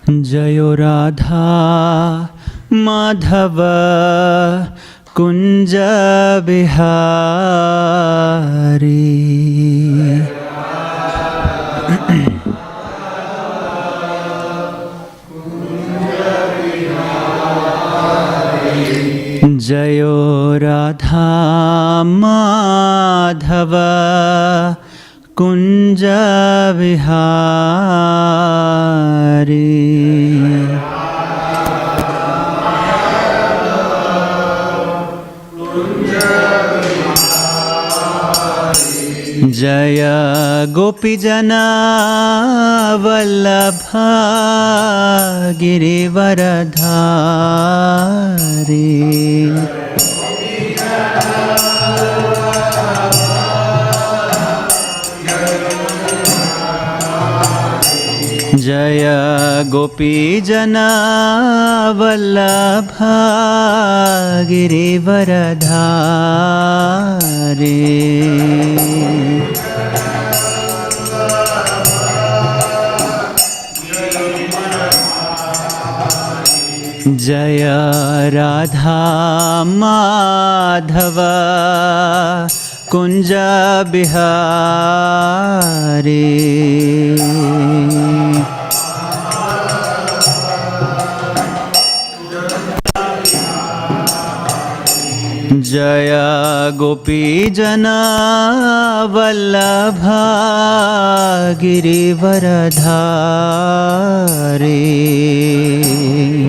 Jayo Radha Madhava Kunja Bihari. Jayo Radha Madhava Kunja Vihari. Jaya Gopijana Vallabha Girivaradhari. Jaya Gopijana Vallabha Girivaradhari. Jaya Radha Madhava Kunja Bihari. Jaya Gopijana Vallabha Girivaradhari.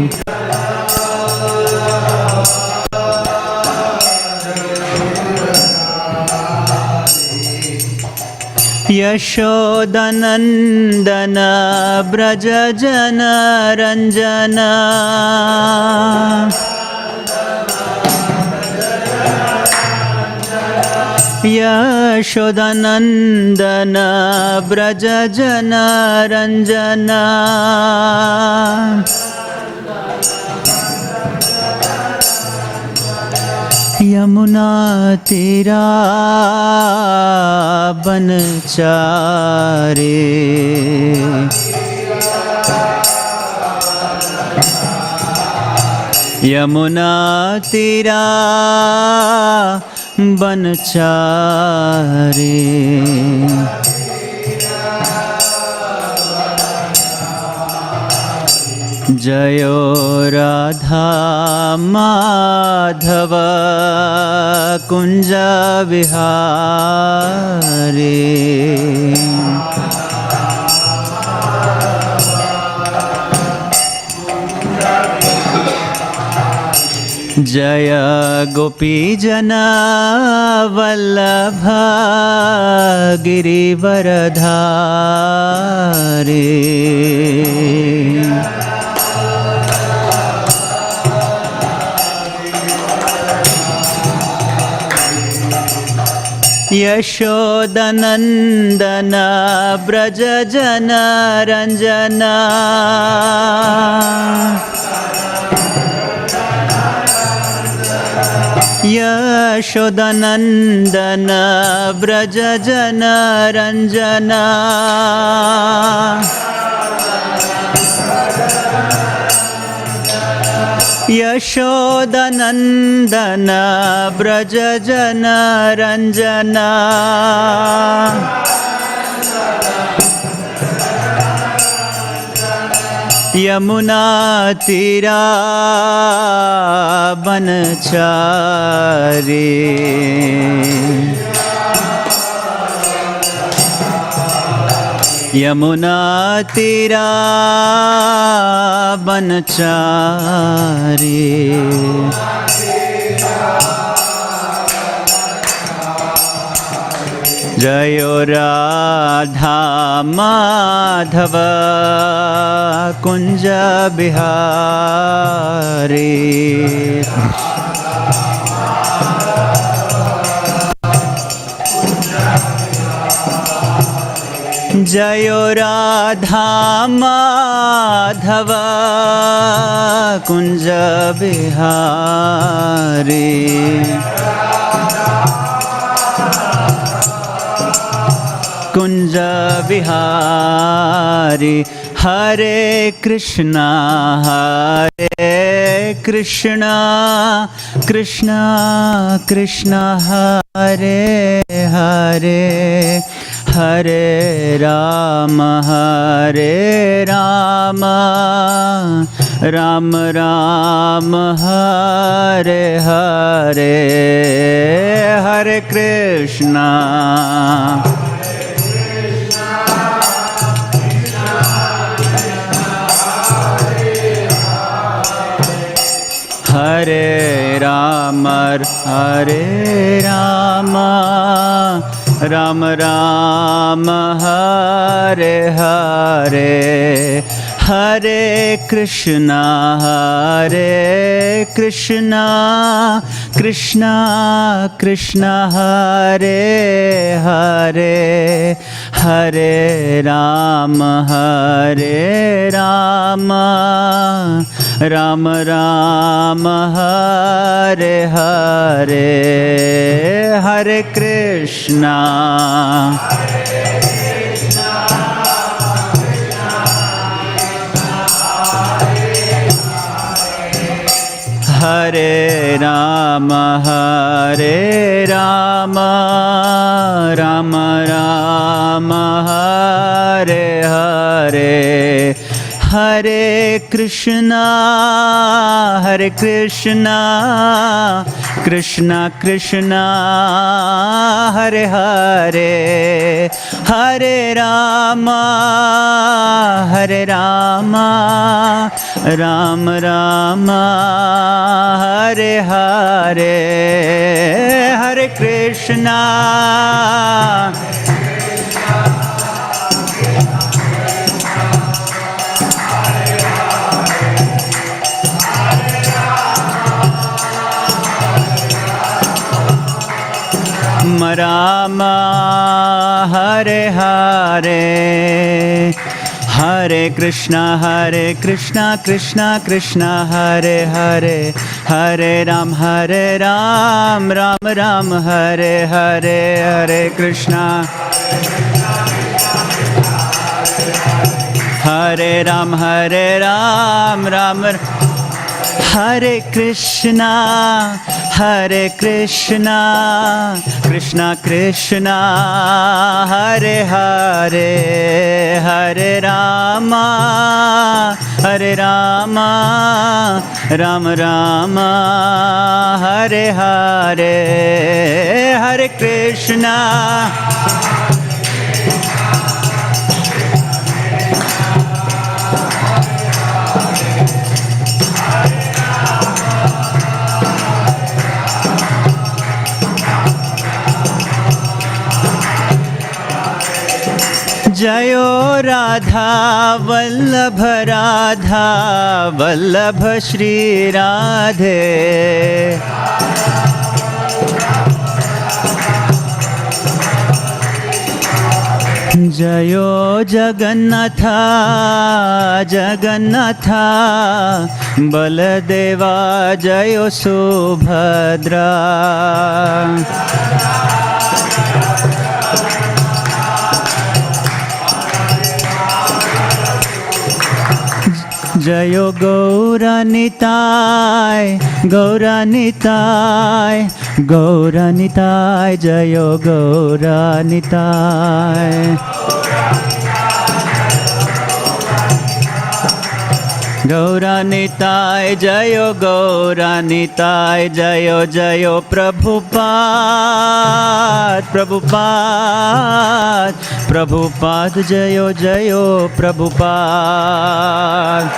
Yashodanandana Brajajana Ranjana. Yashodanandana Brajajana Ranjana. Yamuna Tira Banchare. Yamuna Tira Banchare. Jayo Radha Madhava Kunja Vihari. Jaya Gopijana Vallabha Girivaradhari. Yashodanandana Brajajana Ranjana. Yashodanandana Brajajana Ranjana. Yashodanandana Brajajana Ranjana. Yamuna Tira Banchare. Yamuna Tira Banchare. Jayo Radha Madhava Kunja Bihari. Jayo Radha Madhava Kunja Bihari. Kunja Vihari. Hare Krishna, Krishna Krishna Hare Hare, Hare Rama, Rama Rama, Hare Hare, Hare Krishna. Hare Rama, Rama Rama, Hare Hare, Hare Krishna, Krishna Krishna, Hare Hare, Hare Rama, Rama Rama, Hare Hare, Hare Krishna. Hare Rama, Rama Rama, Hare Hare, Hare Krishna, Krishna Krishna, Hare Hare, Hare Rama, Rama Rama, Hare Hare, Hare Krishna. Rama, Hare Hare, Hare Krishna, Krishna Krishna, Hare Hare, Hare Ram, Ram Ram, Hare Hare, Hare Krishna, Hare Ram, Ram Hare Krishna, Krishna Krishna, Hare Hare, Hare Rama, Ram Rama, Hare Hare, Hare Krishna. जयो राधा वल्लभ श्री राधे, जयो जगन्नाथ बलदेवा, जयो सुभद्रा, जयो गौरानिताय, जयो गौरानिताय, जयो गौरानिताय, जयो प्रभुपाद, जयो प्रभुपाद।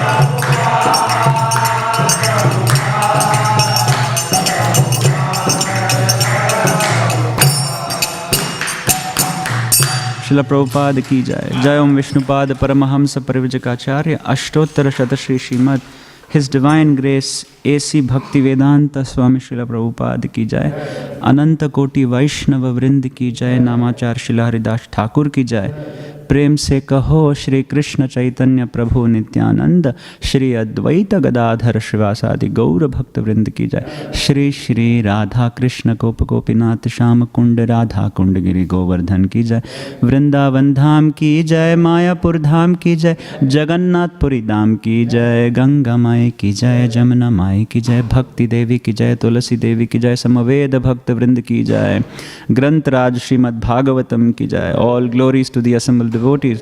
श्रील प्रभुपाद की जय। जय ओम विष्णुपाद परमहंस परिव्राजकाचार्य अष्टोत्तर शत Shri Srimad his divine grace AC Bhaktivedanta Swami Srila Prabhupada की जय। अनंत कोटि वैष्णव वृंद की जय। नामाचार्य श्रील हरिदास ठाकुर की जय। प्रेम से कहो श्री कृष्ण चैतन्य प्रभु नित्यानंद, श्री अद्वैत गदाधर श्रीवासादि गौर भक्त वृंद की जय। श्री श्री राधा कृष्ण गोप गोपीनाथ श्याम कुंड राधा कुंड गिरि गोवर्धन की जय। वृंदावन धाम की जय, मायापुर धाम की जय, जगन्नाथपुरी धाम की जय, गंगा माई की जय, जमुना माई की जय, भक्ति देवी की जय, तुलसी देवी की जय, समवेद भक्त वृंद की जय। ग्रंथराज श्रीमद् भागवतम की जय। All glories to the assembled devotees.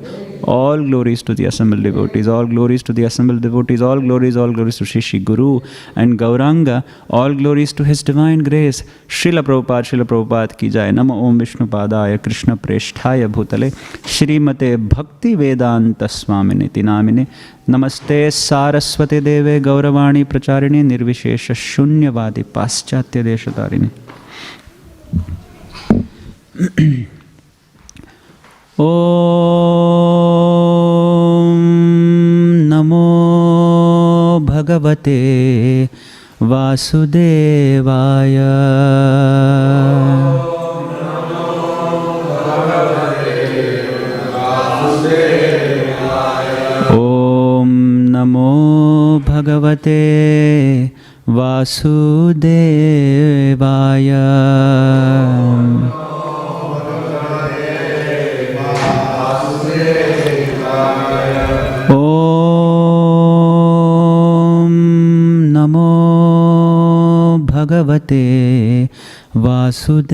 All glories to the assembled devotees. All glories to the assembled devotees. All glories to Shri Shri Guru and Gauranga. All glories to His divine grace. Srila Prabhupada की जय। नमो ओम विष्णुपादाय कृष्ण प्रेष्ठाय भूतले श्रीमते भक्तिवेदांत स्वामिनिति नामिने। नमस्ते सारस्वते देवे गौरवाणी प्रचारिणे निर्विशेष शून्यवादी पाश्चात्य देशतारिणे। ओम नमो भगवते वासुदेवाय। ओम नमो भगवते वासुदेवाय। भगवते वासुदेवाय।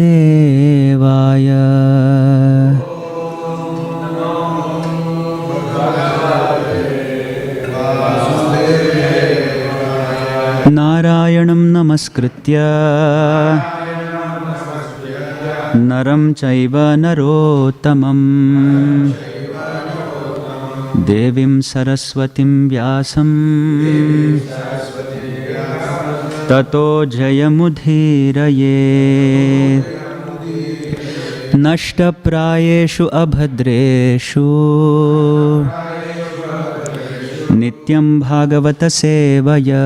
नारायणं नमस्कृत्य नरं चैव नरोत्तमं देवीं सरस्वतीं व्यासं ततो जयमुदीरये। नष्टप्रायेषु अभद्रेषु नित्यं भागवत सेवया।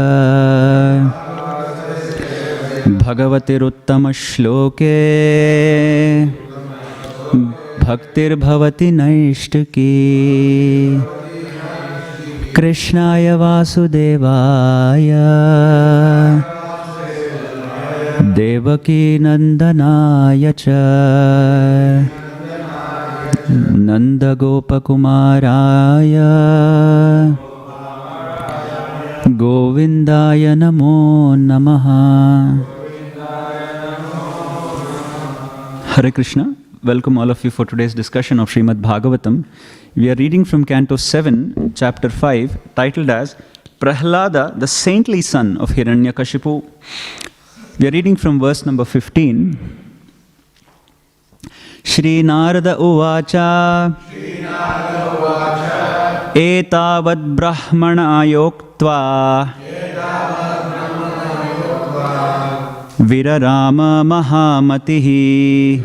भगवतिरुत्तमश्लोके भक्तिर्भवति नैष्टिकी। कृष्णाय वासुदेवाय देवकी नंदनाय च नंदगोपकुमाराय गोविंदाय नमो नमः। Hare Krishna. Welcome all of you for today's discussion of Śrīmad Bhāgavatam. We are reading from Canto 7, Chapter 5, titled as Prahlada, the saintly son of Hiranyakashipu. We are reading from verse number 15. Shri Narada Uvacha Etavad Brahmana Yoktva Virarama Mahamatihi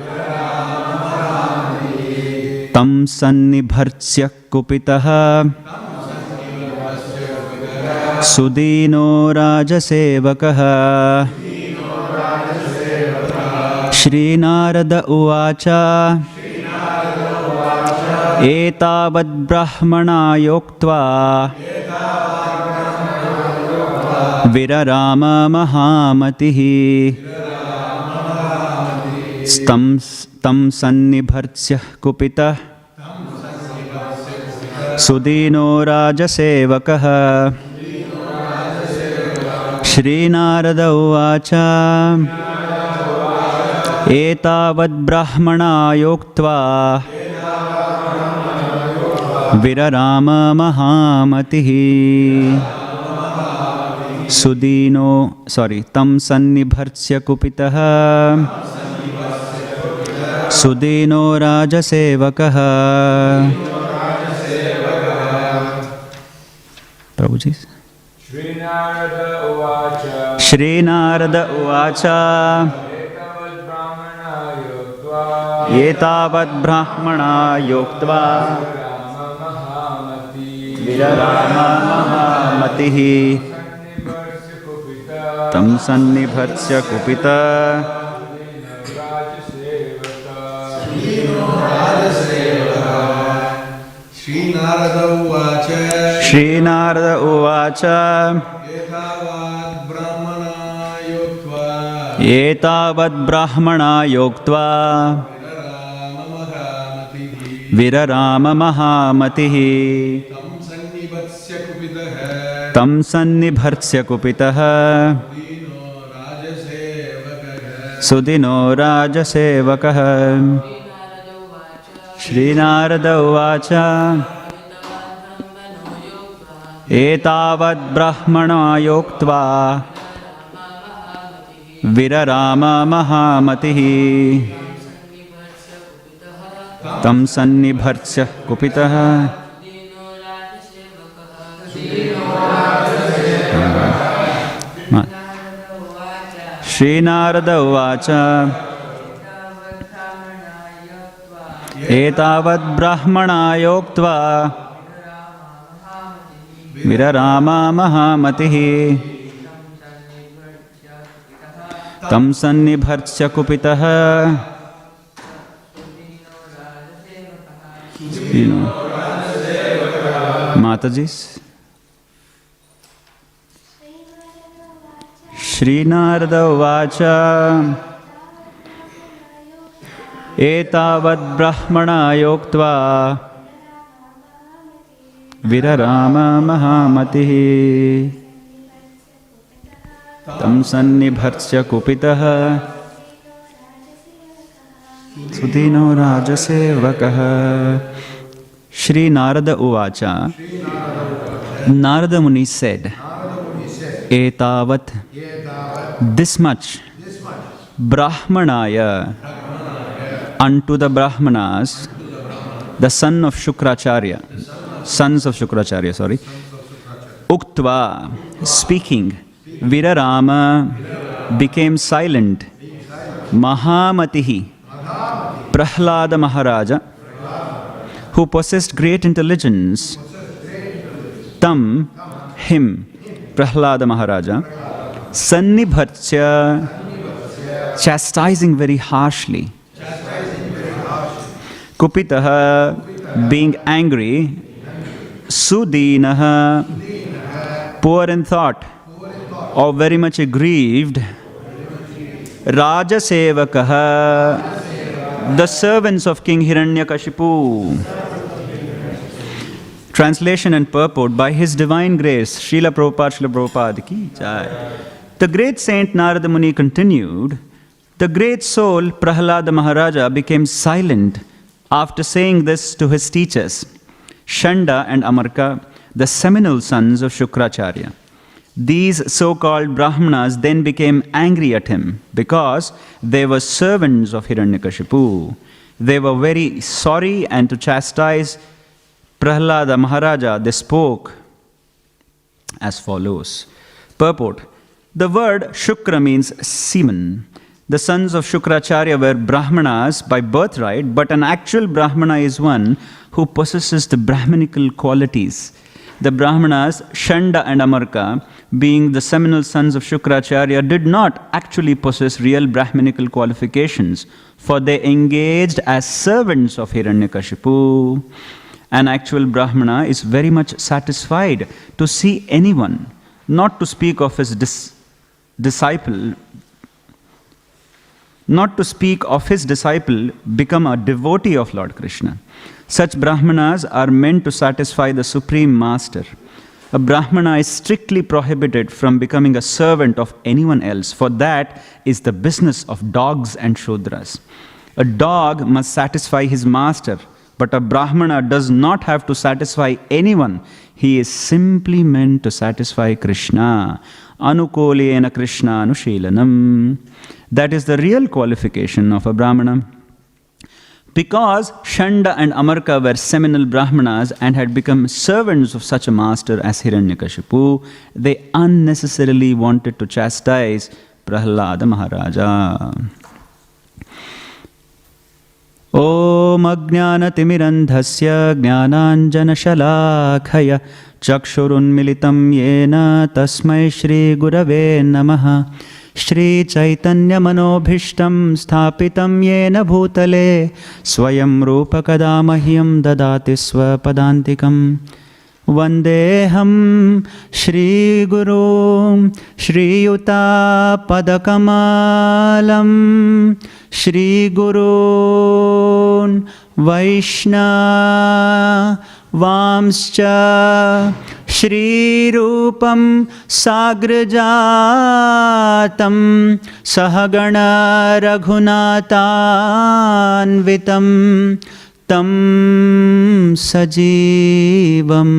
Tam Sannibhartsya Kupitaha Sudino Rajasevakaha. Shri Narada Uvacha Etavad Brahmana Yoktva Virarama Mahamatihi Tam Sannibhartsya Kupita Sudino Rajasevakaha. Shri Narada Uvacha Etavad Brahmana Yoktva Virarama Mahamatihi Tam Sannibhartsya Kupitaha Sudino Rajasevakaha. Prabhuji. Shri Narada Uvacha Etavad Brahmana Yoktva Virarama Mahamatihi Tam Sannibhartsya Kupita Śrīnārada Uvaca Etavad Brahmana Yoktva Virarama Mahamatihi Tam Sannibharsya Kupitaha Sudino Rajasevakaha. Śrīnārada Uvaca Etavad Brahmana Yoktva Virarama Mahamatihi Tam Sannibharsya Kupitaha Śrīnārada Uvaca Etavad Brahmana Yoktva Virarama Mahamatihi Tam Sannibharsya Kupitaha Matajis. Śrīnārada Uvaca Etavad Brahmana Yoktva Virarama Mahamatihi Tam Sannibharsya Kupitaha Sudino Rajasevakaha. Śrīnārada Uvaca. Narada Muni said, Etavat, this much, Brahmanaya, unto the Brahmanas, the sons of Śukracharya, Uktva, speaking, Virarama, became silent, Mahamatihi, Prahlada Maharaja, who possessed great intelligence, Tam, him, Prahlada Maharaja, Sannibharsya, chastising very harshly, Kupitaha, being angry, Sudinaha, poor in thought, or very much aggrieved, Rajasevakaha, the servants of King Hiranyakashipu. Translation and purport. By His divine grace, Srila Prabhupada ki jai. The great saint Narada Muni continued, the great soul Prahlada Maharaja became silent after saying this to his teachers, Shanda and Amarka, the seminal sons of Śukracharya. These so-called Brahmanas then became angry at him because they were servants of Hiranyakashipu. They were very sorry, and to chastise Prahlada Maharaja, they spoke as follows. Purport. The word Shukra means semen. The sons of Śukracharya were Brahmanas by birthright, but an actual Brahmana is one who possesses the Brahminical qualities. The Brahmanas, Shanda and Amarka, being the seminal sons of Śukracharya, did not actually possess real Brahminical qualifications, for they engaged as servants of Hiranyakashipu. An actual Brahmana is very much satisfied to see anyone, not to speak of his disciple, become a devotee of Lord Krishna. Such Brahmanas are meant to satisfy the Supreme Master. A Brahmana is strictly prohibited from becoming a servant of anyone else, for that is the business of dogs and Shudras. A dog must satisfy his master, but a Brahmana does not have to satisfy anyone. He is simply meant to satisfy Krishna. Anukolena Krishna Anushilanam. That is the real qualification of a Brahmana. Because Shanda and Amarka were seminal Brahmanas and had become servants of such a master as Hiranyakashipu, they unnecessarily wanted to chastise Prahlada Maharaja. Om Ajnanatimirandhasya Jnananjanashalakaya Chakshurunmilitam Yena Tasmai Shri Gurave Namaha. Shri Chaitanya Manobhishtam Sthapitam Yena Bhutale Swayam Rupa Kada Mahyam Dadati Swapadantikam Vandeham Shri Guru Shri Yuta Padakamalam Shri Guru Vaishna Vamscha Shri Rupam Sagrajatam Sahagana Raghunathanvitam Tam Sajivam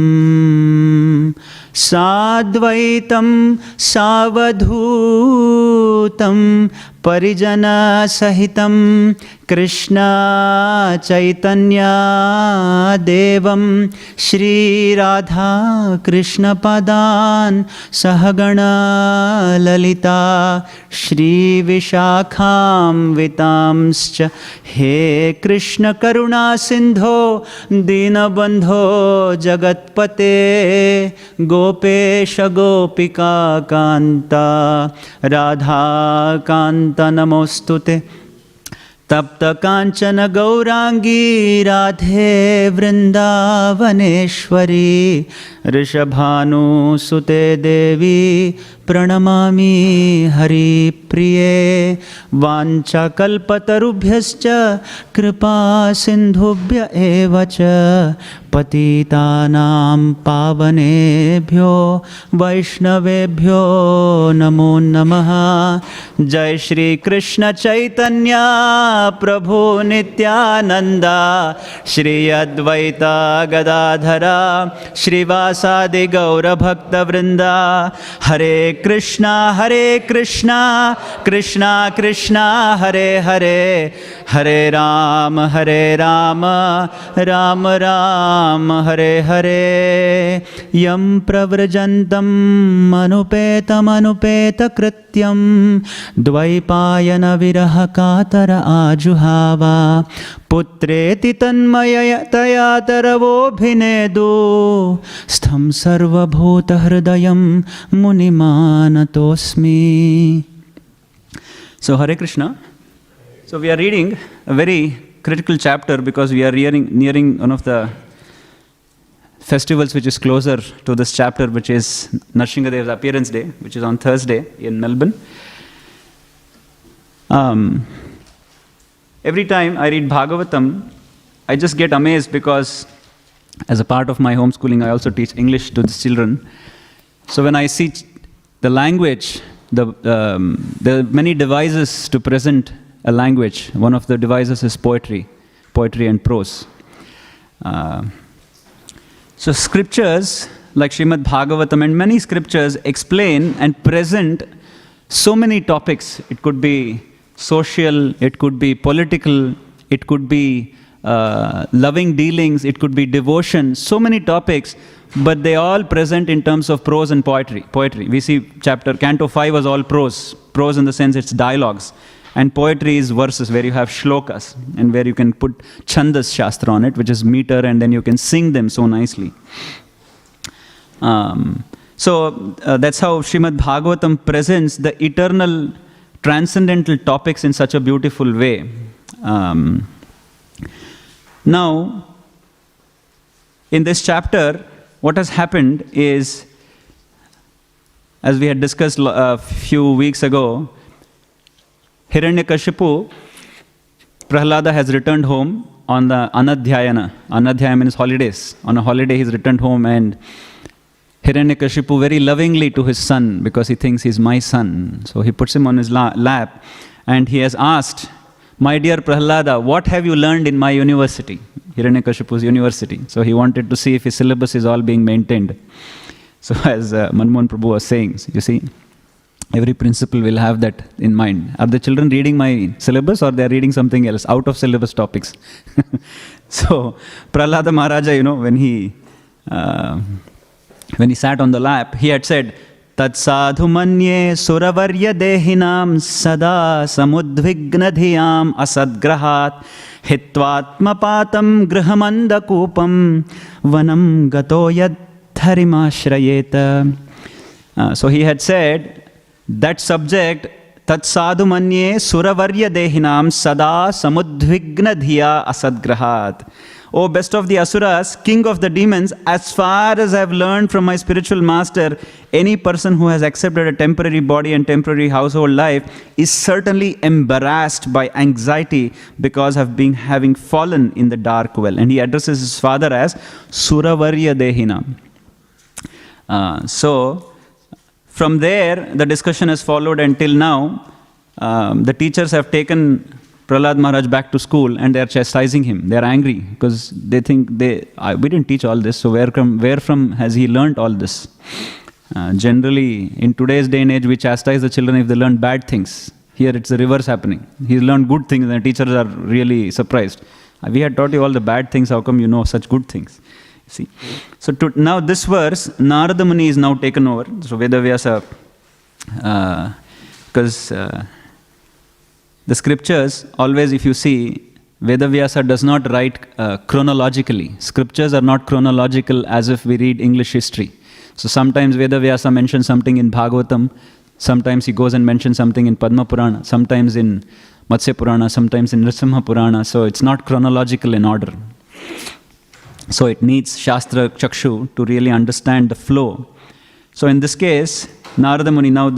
Sadvaitam Savadhutam Parijana Sahitam Krishna Chaitanya Devam Shri Radha Krishna Padan Sahagana Lalita Shri Vishakham Vitamscha He Krishna Karuna Sindho Dinabandho Jagatpate Gopesha Gopika Kanta Radha Kanta Namostute Tapta Kanchana Gaurangi Radhe Vrindavaneshwari Rishabhanu Sute Devi Pranamami Hari Priye Vancha Kalpatarubhyascha Kripa Sindhubhya Evacha Patitanam Pavanebhyo Vaishnavebhyo Namo Namaha Jai Shri Krishna Chaitanya Prabhu Nityananda Shri Advaita Gadadhara Shri Vasadi Gaura Bhakta Vrinda Hare Krishna Krishna Krishna Hare Hare Hare Rama Rama Rama Hare Hare Yam Pravrjantam Manupeta Krityam Dvaipayana Viraha Katara Ajuhava Putreti Tanmaya Tayataravo Bhinedu Stham Sarva Bhuta Hridayam Munimanatosmi. So Hare Krishna. So we are reading a very critical chapter because we are nearing one of the festivals which is closer to this chapter, which is Narsinghdev's appearance day, which is on Thursday in Melbourne. Every time I read Bhagavatam, I just get amazed because as a part of my homeschooling, I also teach English to the children. So when I see the language, there are many devices to present a language. One of the devices is poetry and prose. So scriptures like Śrīmad Bhāgavatam and many scriptures explain and present so many topics. It could be social, it could be political, it could be loving dealings, it could be devotion, so many topics, but they all present in terms of prose and poetry. We see Canto 5 was all prose in the sense it's dialogues. And poetry is verses where you have shlokas and where you can put chandas shastra on it, which is meter, and then you can sing them so nicely. So that's how Śrīmad Bhāgavatam presents the eternal, transcendental topics in such a beautiful way. Now, in this chapter, what has happened is, as we had discussed a few weeks ago, Hiranyakashipu, Prahlada has returned home on the Anadhyayana. Anadhyayana means holidays. On a holiday he's returned home, and Hiranyakashipu very lovingly to his son, because he thinks he's my son. So he puts him on his lap and he has asked, "My dear Prahlada, what have you learned in my university?" Hiranyakashipu's university. So he wanted to see if his syllabus is all being maintained. So as Manmohan Prabhu was saying, you see, every principal will have that in mind. Are the children reading my syllabus or they are reading something else, out of syllabus topics? So Prahlada Maharaja, when he sat on the lap, he had said, Tat sadhu manye suravarya dehinam sada samudvigna dhiyam asadgrahat hitvatmapatam grihamanda kupam vanam gato yad dharimashrayeta. So he had said, that subject tat sadhu manye suravarya dehinam sada samudvigna dhiya asadgrahat. O best of the asuras, king of the demons, as far as I have learned from my spiritual master, any person who has accepted a temporary body and temporary household life is certainly embarrassed by anxiety because of having fallen in the dark well. And he addresses his father as Suravarya Dehinam. So, from there, the discussion has followed until now. The teachers have taken Prahlad Maharaj back to school and they are chastising him. They are angry because they think we didn't teach all this, so where from has he learnt all this? Generally, in today's day and age, we chastise the children if they learn bad things. Here it's the reverse happening. He's learned good things and the teachers are really surprised. We had taught you all the bad things, how come you know such good things? See. So now this verse, Narada Muni is now taken over. So Vedavyasa, because the scriptures, always if you see, Vedavyasa does not write chronologically. Scriptures are not chronological as if we read English history. So sometimes Vedavyasa mentions something in Bhagavatam, sometimes he goes and mentions something in Padma Purana, sometimes in Matsya Purana, sometimes in Nrsimha Purana. So it's not chronological in order. So it needs Shastra Chakshu to really understand the flow. So in this case, Narada Muni, now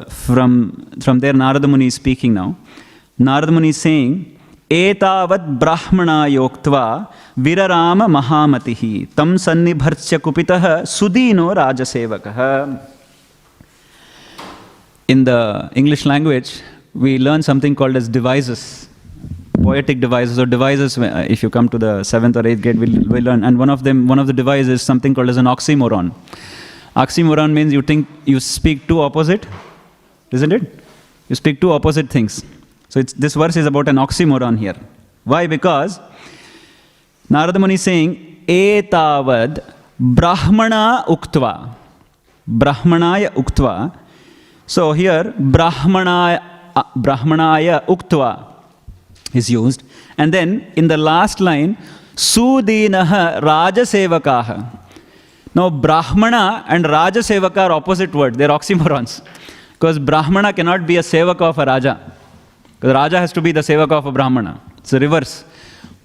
from there Narada Muni is speaking now. Narada Muni is saying, Etavad Brahmana yoktva virarama mahamatihi tam sannibharsya kupitaha sudino rajasevakaha. In the English language, we learn something called as devices, poetic devices or devices. If you come to the 7th or 8th grade, we'll learn. And one of the devices is something called as an oxymoron. Oxymoron means you speak two opposite, isn't it? You speak two opposite things. So this verse is about an oxymoron here. Why? Because Narada Muni is saying, Etavad Brahmana uktva. Brahmanaya uktva. So here, Brahmanaya uktva is used. And then in the last line, Sudinaha Rajasevakaha. Now Brahmana and Rajasevaka are opposite words. They are oxymorons. Because Brahmana cannot be a sevaka of a Raja. Because Raja has to be the sevaka of a Brahmana. It's the reverse.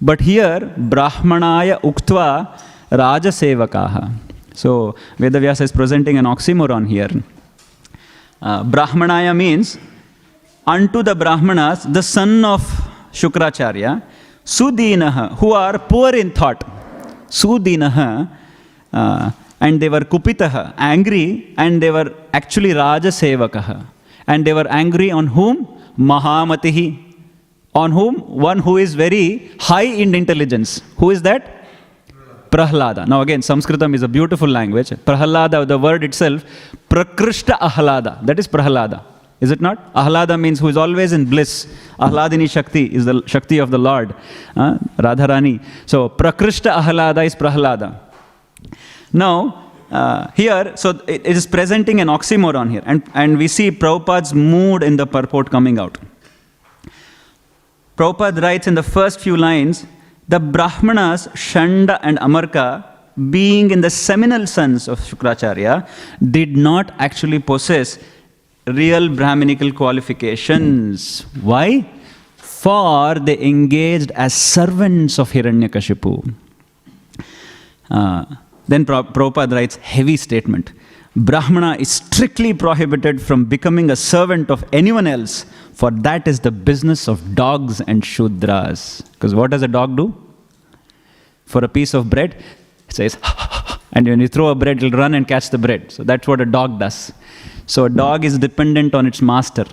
But here, Brahmanaya uktva Raja sevakaha. So, Vedavyasa is presenting an oxymoron here. Brahmanaya means, unto the Brahmanas, the son of Shukracharya, Sudinaha, who are poor in thought. Sudinaha, and they were kupitaha, angry, and they were actually Raja sevakaha. And they were angry on whom? Mahamatihi. On whom? One who is very high in intelligence. Who is that? Prahlada. Now again, Sanskritam is a beautiful language. Prahlada, the word itself, Prakrishta Ahlada. That is Prahlada. Is it not? Ahlada means who is always in bliss. Ahladini Shakti is the Shakti of the Lord. Radharani. So Prakrishta Ahlada is Prahlada. Now, here, so it is presenting an oxymoron here. And we see Prabhupada's mood in the purport coming out. Prabhupada writes in the first few lines, the Brahmanas, Shanda and Amarka, being in the seminal sons of Shukracharya, did not actually possess real Brahminical qualifications. Why? For they engaged as servants of Hiranyakashipu. Then Prabhupada writes, heavy statement. Brahmana is strictly prohibited from becoming a servant of anyone else, for that is the business of dogs and Shudras. Because what does a dog do? For a piece of bread, it says, and when you throw a bread, it'll run and catch the bread. So that's what a dog does. So a dog is dependent on its master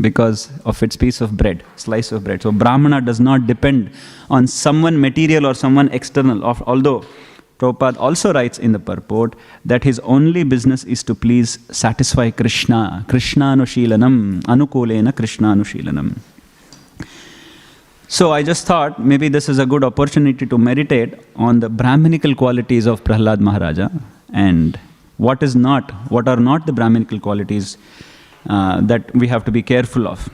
because of its piece of bread, slice of bread. So Brahmana does not depend on someone material or someone external, although Prabhupada also writes in the purport that his only business is to please satisfy Krishna. Krishnanushilanam, anukulena Krishnanushilanam. So I just thought maybe this is a good opportunity to meditate on the Brahminical qualities of Prahlad Maharaja and what are not the Brahminical qualities that we have to be careful of.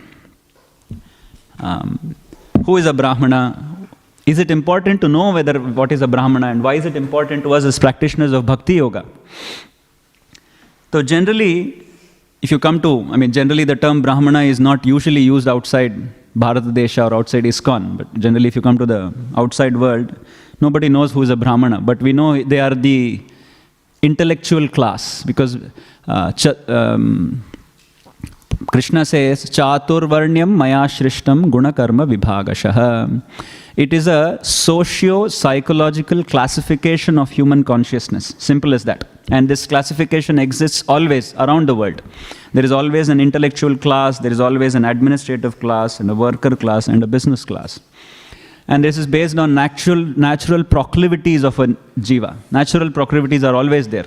Who is a Brahmana? Is it important to know what is a Brahmana and why is it important to us as practitioners of Bhakti Yoga? So generally, if you come to, generally the term Brahmana is not usually used outside Bharat Desha or outside ISKCON, but generally if you come to the outside world, nobody knows who is a Brahmana, but we know they are the intellectual class, because Krishna says, Chaturvarnyam maya shrishtam gunakarma vibhagashah. It is a socio-psychological classification of human consciousness. Simple as that. And this classification exists always around the world. There is always an intellectual class, there is always an administrative class, and a worker class, and a business class. And this is based on natural proclivities of a jiva. Natural proclivities are always there.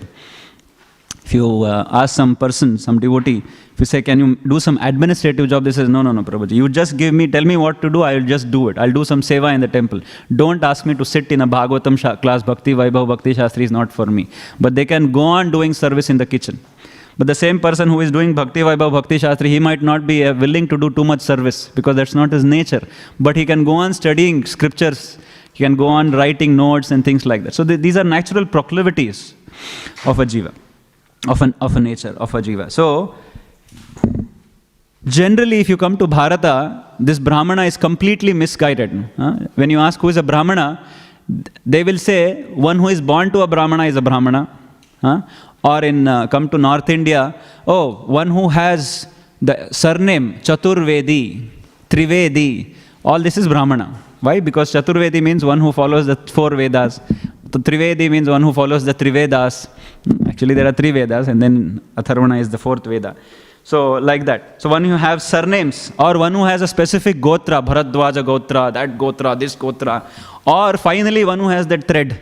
If you ask some person, some devotee, if you say, can you do some administrative job? They say, no, Prabhuji. You just tell me what to do, I will just do it. I'll do some seva in the temple. Don't ask me to sit in a Bhagavatam class, Bhakti Vaibhav, Bhakti Shastri is not for me. But they can go on doing service in the kitchen. But the same person who is doing Bhakti Vaibhav, Bhakti Shastri, he might not be willing to do too much service, because that's not his nature. But he can go on studying scriptures, he can go on writing notes and things like that. So these are natural proclivities of a jiva. Of a nature, of a jiva. So, generally if you come to Bharata, this Brahmana is completely misguided. When you ask who is a Brahmana, they will say, one who is born to a Brahmana is a Brahmana. Or come to North India, one who has the surname Chaturvedi, Trivedi, all this is Brahmana. Why? Because Chaturvedi means one who follows the 4 Vedas. Trivedi means one who follows the 3 Vedas. Actually, there are 3 Vedas, and then Atharvana is the 4th Veda. So, like that. So, one who has surnames, or one who has a specific gotra, Bharadwaja gotra, that gotra, this gotra, or finally one who has that thread.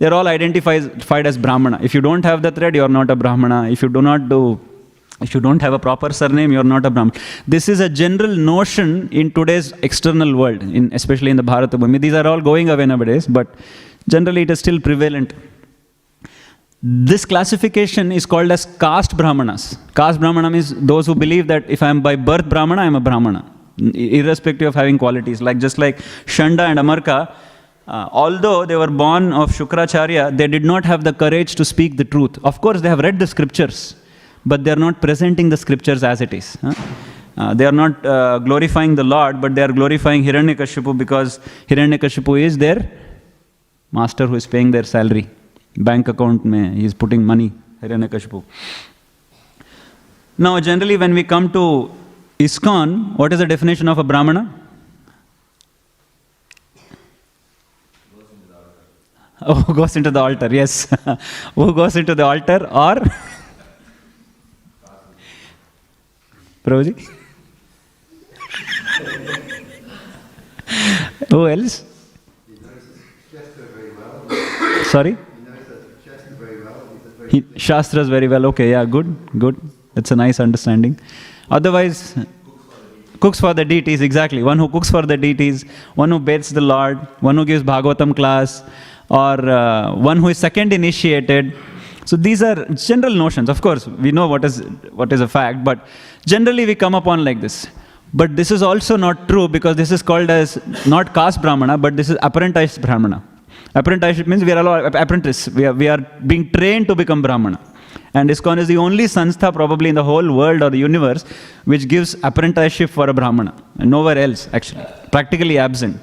They are all identified as Brahmana. If you don't have the thread, you are not a Brahmana. If you don't have a proper surname, you are not a Brahmana. This is a general notion in today's external world, especially in the Bharata Bhumi. These are all going away nowadays, but generally it is still prevalent. This classification is called as caste Brahmanas. Caste Brahmana means those who believe that if I am by birth Brahmana, I am a Brahmana, irrespective of having qualities. Just like Shanda and Amarka, although they were born of Shukracharya, they did not have the courage to speak the truth. Of course, they have read the scriptures, but they are not presenting the scriptures as it is. They are not glorifying the Lord, but they are glorifying Hiranyakashipu, because Hiranyakashipu is their master who is paying their salary. Bank account he is putting money, Hiranyakashipu. Now, generally when we come to ISKCON, what is the definition of a Brahmana? Who goes into the altar, yes. Who goes into the altar, or? Prabhuji? Who else? Sorry? Shastras very well. Okay, yeah, good. That's a nice understanding. Otherwise, cooks for the deities, exactly. One who cooks for the deities, one who bathes the Lord, one who gives Bhagavatam class, or one who is second initiated. So these are general notions. Of course, we know what is a fact, but generally we come upon like this. But this is also not true, because this is called as not caste Brahmana, but this is apprenticed Brahmana. Apprenticeship means we are all apprentice. We are being trained to become Brahmana. And ISKCON is the only sanstha probably in the whole world or the universe which gives apprenticeship for a Brahmana. And nowhere else, actually. Practically absent.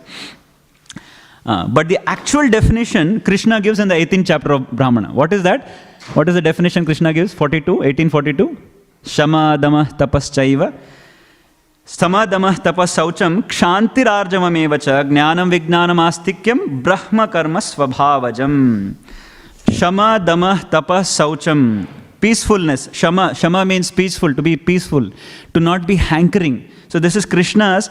But the actual definition Krishna gives in the 18th chapter of Brahmana. What is that? What is the definition Krishna gives? 1842. Shama damah tapaschaiva. Samadamah tapas saucham kshantirarjamamevacha jnanam vijnanam astikyam brahma karma svabhavajam. Shama damah tapas saucham. Peacefulness. Shama means peaceful, to be peaceful, to not be hankering. So this is Krishna's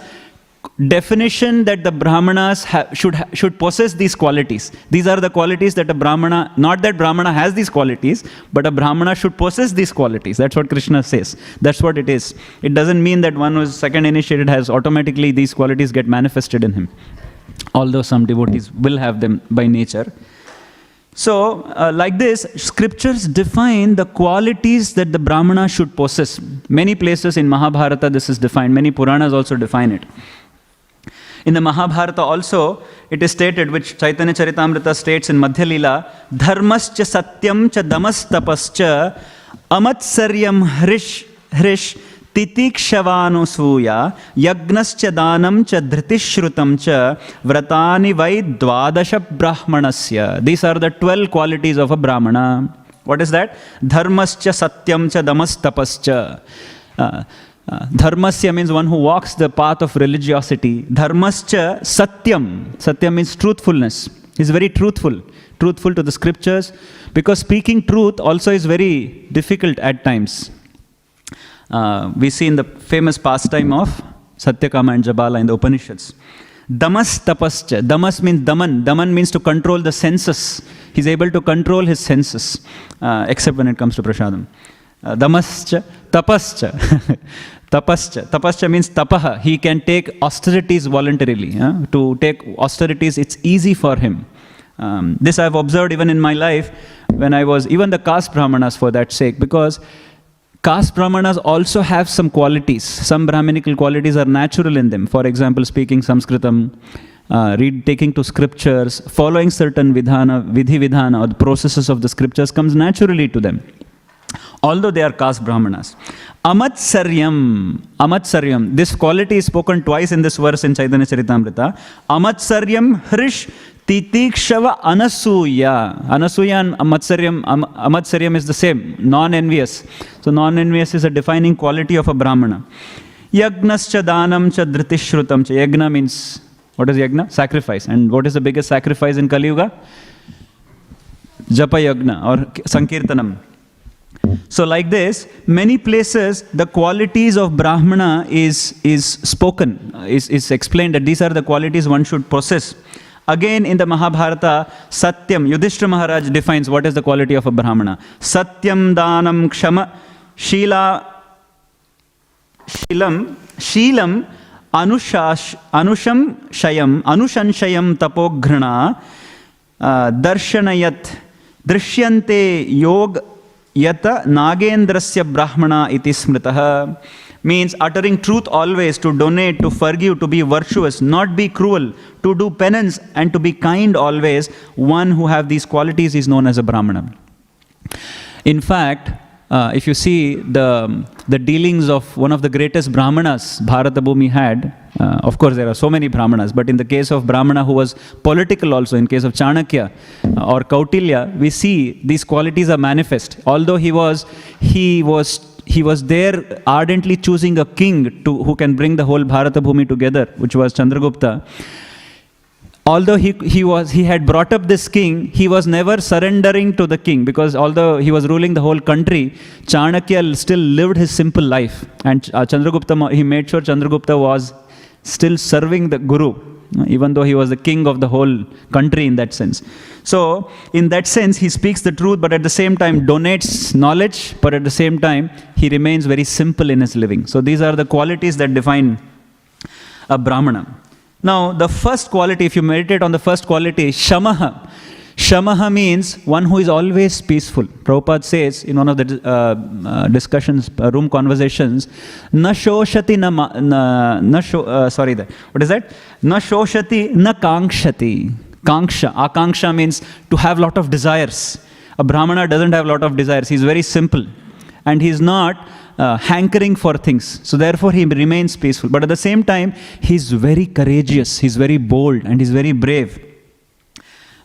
definition that the Brahmanas should possess these qualities. These are the qualities that a Brahmana, not that Brahmana has these qualities, but a Brahmana should possess these qualities. That's what Krishna says. That's what it is. It doesn't mean that one who is second initiated has automatically these qualities get manifested in him. Although some devotees will have them by nature. So, like this, scriptures define the qualities that the Brahmana should possess. Many places in Mahabharata this is defined. Many Puranas also define it. In the Mahabharata also, it is stated, which Chaitanya Charitamrita states in Madhya Leela, Dharmascha satyam cha damas tapascha Amatsaryam hrish titikshavanusuya yagnascha danam cha dhritishrutam cha vratani vai dvadasha brahmanasya. These are the 12 qualities of a brahmana. What is that? Dharmascha satyam cha damastapascha. Dharmasya means one who walks the path of religiosity. Dharmascha satyam. Satyam means truthfulness. He's very truthful. Truthful to the scriptures. Because speaking truth also is very difficult at times. We see in the famous pastime of Satyakama and Jabala in the Upanishads. Damas tapascha. Damas means daman. Daman means to control the senses. He's able to control his senses. Except when it comes to prasadam. Damascha, tapascha. Tapascha. Tapascha means tapaha. He can take austerities voluntarily. To take austerities, it's easy for him. This I've observed even in my life when I was, even the caste brahmanas for that sake, because caste brahmanas also have some qualities. Some brahminical qualities are natural in them. For example, speaking Sanskritam, taking to scriptures, following certain vidhi vidhana or the processes of the scriptures comes naturally to them. Although they are caste brahmanas. Amatsaryam. This quality is spoken twice in this verse in Chaitanya Charitamrita. Amatsaryam hrish titikshava anasuya. Anasuya and Amatsaryam is the same, non-envious. So non-envious is a defining quality of a brahmana. Yagnascha danam cha dritishrutam cha. Yagna means, what is yagna? Sacrifice. And what is the biggest sacrifice in Kali Yuga? Japa yagna or sankirtanam. So like this, many places the qualities of Brahmana is spoken, is explained that these are the qualities one should possess. Again in the Mahabharata, Satyam, Yudhishthira Maharaj defines what is the quality of a Brahmana. Satyam danam kshama shilam anushanshayam tapogrhana darshanayat drishyante yog Yata nagendrasya brahmana iti smritaha, means uttering truth always, to donate, to forgive, to be virtuous, not be cruel, to do penance and to be kind always. One who have these qualities is known as a brahmana. In fact, if you see the dealings of one of the greatest brahmanas Bharata Bhumi had, of course there are so many brahmanas, but in the case of brahmana who was political also, in case of Chanakya or Kautilya, we see these qualities are manifest. Although he was there ardently choosing a king who can bring the whole Bharata Bhumi together, which was Chandragupta. Although he had brought up this king, he was never surrendering to the king, because although he was ruling the whole country, Chanakya still lived his simple life. And Chandragupta, he made sure Chandragupta was still serving the Guru, even though he was the king of the whole country in that sense. So, in that sense, he speaks the truth, but at the same time donates knowledge, but at the same time, he remains very simple in his living. So, these are the qualities that define a Brahmana. Now, the first quality, if you meditate on the first quality, Shamaha. Shamaha means one who is always peaceful. Prabhupada says in one of the discussions, room conversations, na shoshati what is that? Na shoshati na kankshati. Kanksha. Akanksha means to have lot of desires. A Brahmana doesn't have a lot of desires. He's very simple. And he's not hankering for things. So therefore he remains peaceful. But at the same time, he's very courageous. He's very bold and he's very brave.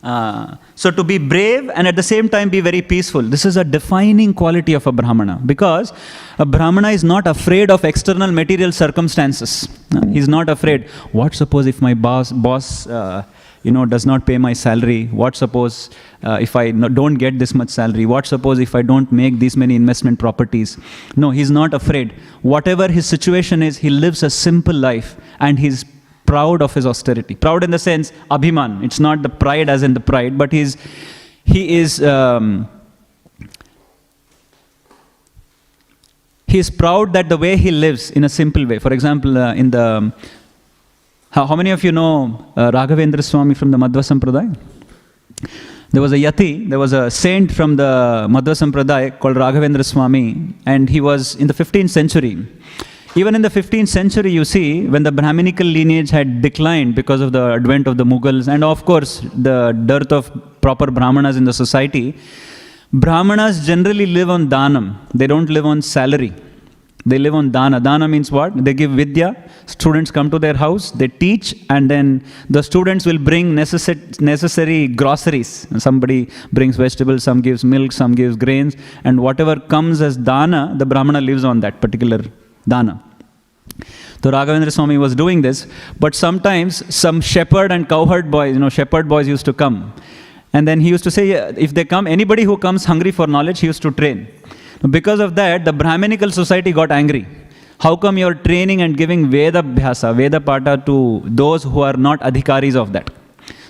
So to be brave and at the same time be very peaceful, this is a defining quality of a Brahmana, because a Brahmana is not afraid of external material circumstances. He's not afraid. What suppose if my boss does not pay my salary? What suppose if I don't get this much salary? What suppose if I don't make these many investment properties? No, he's not afraid. Whatever his situation is, he lives a simple life and he's proud of his austerity. Proud in the sense, abhiman. It's not the pride as in the pride, but he is proud that the way he lives in a simple way. For example, how many of you know Raghavendra Swami from the Madhva Sampradaya? There was a yati, there was a saint from the Madhva Sampradaya called Raghavendra Swami, and he was in the 15th century. Even in the 15th century, you see, when the Brahminical lineage had declined because of the advent of the Mughals, and of course, the dearth of proper Brahmanas in the society, Brahmanas generally live on dhanam. They don't live on salary. They live on dana. Dana means what? They give vidya. Students come to their house, they teach, and then the students will bring necessary groceries. Somebody brings vegetables, some gives milk, some gives grains, and whatever comes as dana, the Brahmana lives on that particular dana. So Raghavendra Swami was doing this, but sometimes some shepherd and cowherd boys, shepherd boys used to come. And then he used to say, if they come, anybody who comes hungry for knowledge, he used to train. Because of that, the Brahminical society got angry. How come you are training and giving Veda Bhyasa, Veda Pata to those who are not adhikaris of that?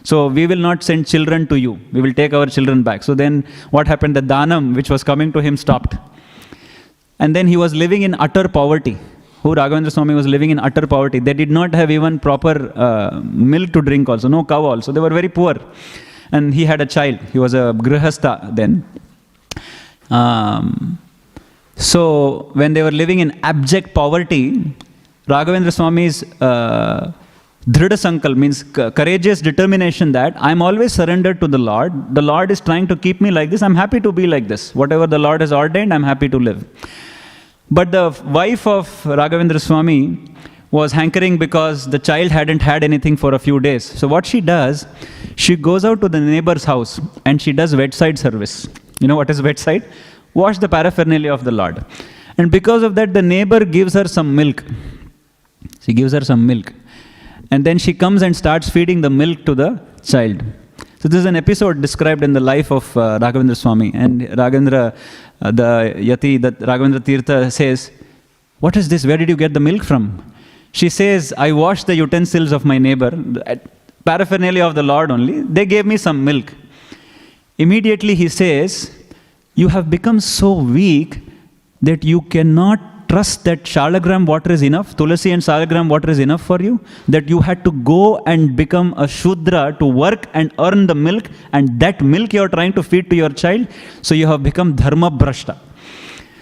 So we will not send children to you. We will take our children back. So then what happened? The Dhanam, which was coming to him, stopped. And then he was living in utter poverty. Raghavendra Swami was living in utter poverty. They did not have even proper milk to drink also, no cow also. They were very poor. And he had a child. He was a grihastha then. So when they were living in abject poverty, Raghavendra Swami's Dhrida Sankal means courageous determination that I'm always surrendered to the Lord. The Lord is trying to keep me like this. I'm happy to be like this. Whatever the Lord has ordained, I'm happy to live. But the wife of Raghavendra Swami was hankering because the child hadn't had anything for a few days. So what she does, she goes out to the neighbor's house and she does bedside service. You know what is bedside? Wash the paraphernalia of the Lord. And because of that, the neighbor gives her some milk. She gives her some milk. And then she comes and starts feeding the milk to the child. So this is an episode described in the life of Raghavendra Swami. And Raghavendra, the Yati, that Raghavendra Tirtha says, what is this? Where did you get the milk from? She says, I washed the utensils of my neighbor, paraphernalia of the Lord only. They gave me some milk. Immediately he says, you have become so weak that you cannot trust that shalagram water is enough, tulasi and shalagram water is enough for you, that you had to go and become a Shudra to work and earn the milk, and that milk you are trying to feed to your child, so you have become dharma brashta.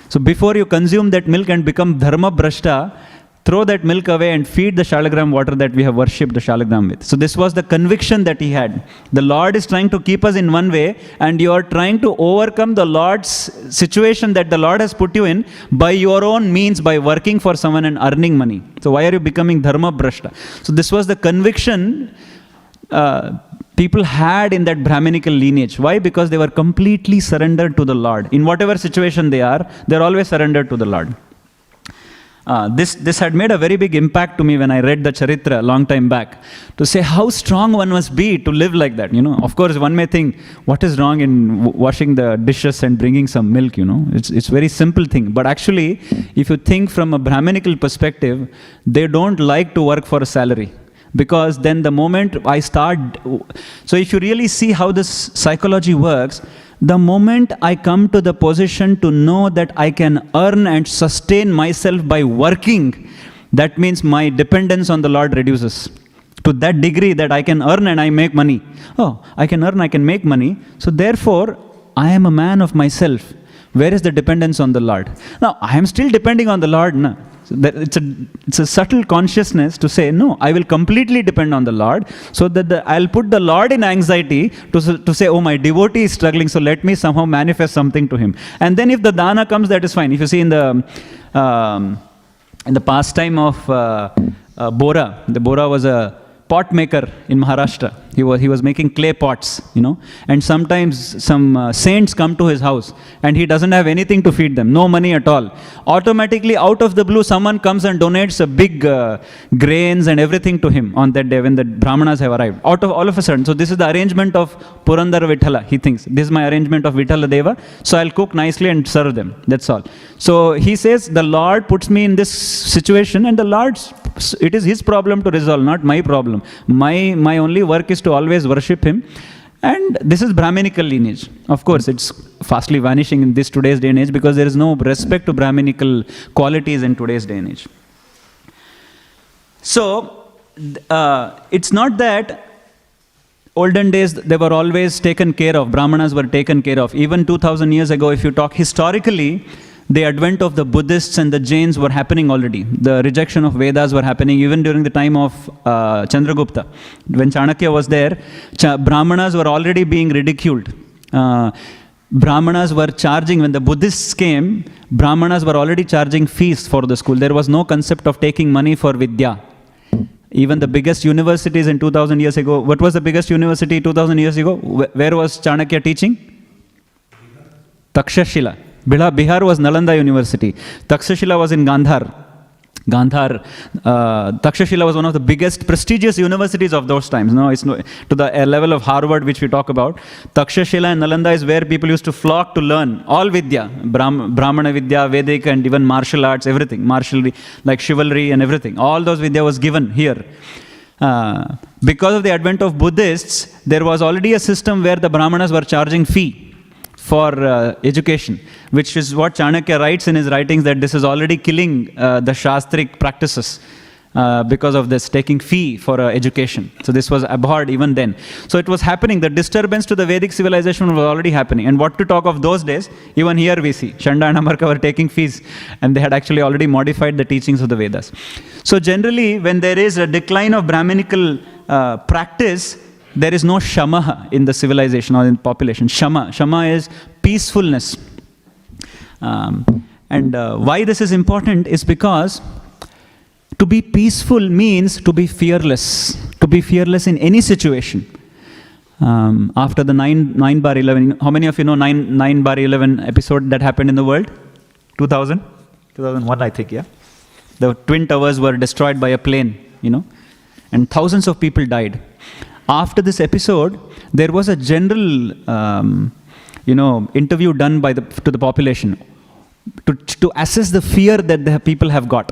So before you consume that milk and become dharma brashta, throw that milk away and feed the shalagram water that we have worshipped the shalagram with. So this was the conviction that he had. The Lord is trying to keep us in one way, and you are trying to overcome the Lord's situation that the Lord has put you in by your own means, by working for someone and earning money. So why are you becoming dharma brashta? So this was the conviction people had in that Brahminical lineage. Why? Because they were completely surrendered to the Lord. In whatever situation they are always surrendered to the Lord. This had made a very big impact to me when I read the Charitra a long time back, to say how strong one must be to live like that. Of course, one may think, what is wrong in washing the dishes and bringing some milk? It's very simple thing. But actually, if you think from a Brahminical perspective, they don't like to work for a salary. Because then the moment I start, so if you really see how this psychology works, the moment I come to the position to know that I can earn and sustain myself by working, that means my dependence on the Lord reduces. To that degree that I can earn and I make money. Oh, I can earn, I can make money. So therefore, I am a man of myself. Where is the dependence on the Lord? Now, I am still depending on the Lord. No? So it's a subtle consciousness to say, no, I will completely depend on the Lord, so that I'll put the Lord in anxiety to say, oh, my devotee is struggling, so let me somehow manifest something to him. And then if the dana comes, that is fine. If you see in the pastime of Bora, the Bora was a pot maker in Maharashtra. He was making clay pots, and sometimes some saints come to his house and he doesn't have anything to feed them, no money at all. Automatically, out of the blue, someone comes and donates a big grains and everything to him on that day when the Brahmanas have arrived. All of a sudden, so this is the arrangement of Purandara Vithala. He thinks, this is my arrangement of Vithala Deva, so I'll cook nicely and serve them. That's all. So he says, the Lord puts me in this situation, and it is his problem to resolve, not my problem. My only work is to always worship him. And this is Brahminical lineage. Of course, it's fastly vanishing in today's day and age, because there is no respect to Brahminical qualities in today's day and age. So, it's not that olden days they were always taken care of, Brahmanas were taken care of. Even 2000 years ago, if you talk historically, the advent of the Buddhists and the Jains were happening already. The rejection of Vedas were happening even during the time of Chandragupta. When Chanakya was there, Brahmanas were already being ridiculed. Brahmanas were charging, when the Buddhists came, Brahmanas were already charging fees for the school. There was no concept of taking money for Vidya. Even the biggest universities in 2000 years ago, what was the biggest university 2000 years ago? Where was Chanakya teaching? Takshashila. Bihar was Nalanda University. Takshashila was in Gandhar. Takshashila was one of the biggest prestigious universities of those times. No, it's no, to the level of Harvard, which we talk about. Takshashila and Nalanda is where people used to flock to learn all Vidya, Brahmana Vidya, Vedic, and even martial arts, everything, martialry, like chivalry and everything. All those Vidya was given here. Because of the advent of Buddhists, there was already a system where the Brahmanas were charging fee for education, which is what Chanakya writes in his writings, that this is already killing the Shastric practices because of this, taking fee for education. So this was abhorred even then. So it was happening, the disturbance to the Vedic civilization was already happening. And what to talk of those days, even here we see, Shanda and Amarka were taking fees, and they had actually already modified the teachings of the Vedas. So generally, when there is a decline of Brahminical practice, there is no shama in the civilization or in population. Shama is peacefulness. Why this is important is because to be peaceful means to be fearless. To be fearless in any situation. After the 9/11, how many of you know 9/11 episode that happened in the world? 2001, I think, yeah. The Twin Towers were destroyed by a plane, and thousands of people died. After this episode, there was a general, interview done to the population to assess the fear that the people have got.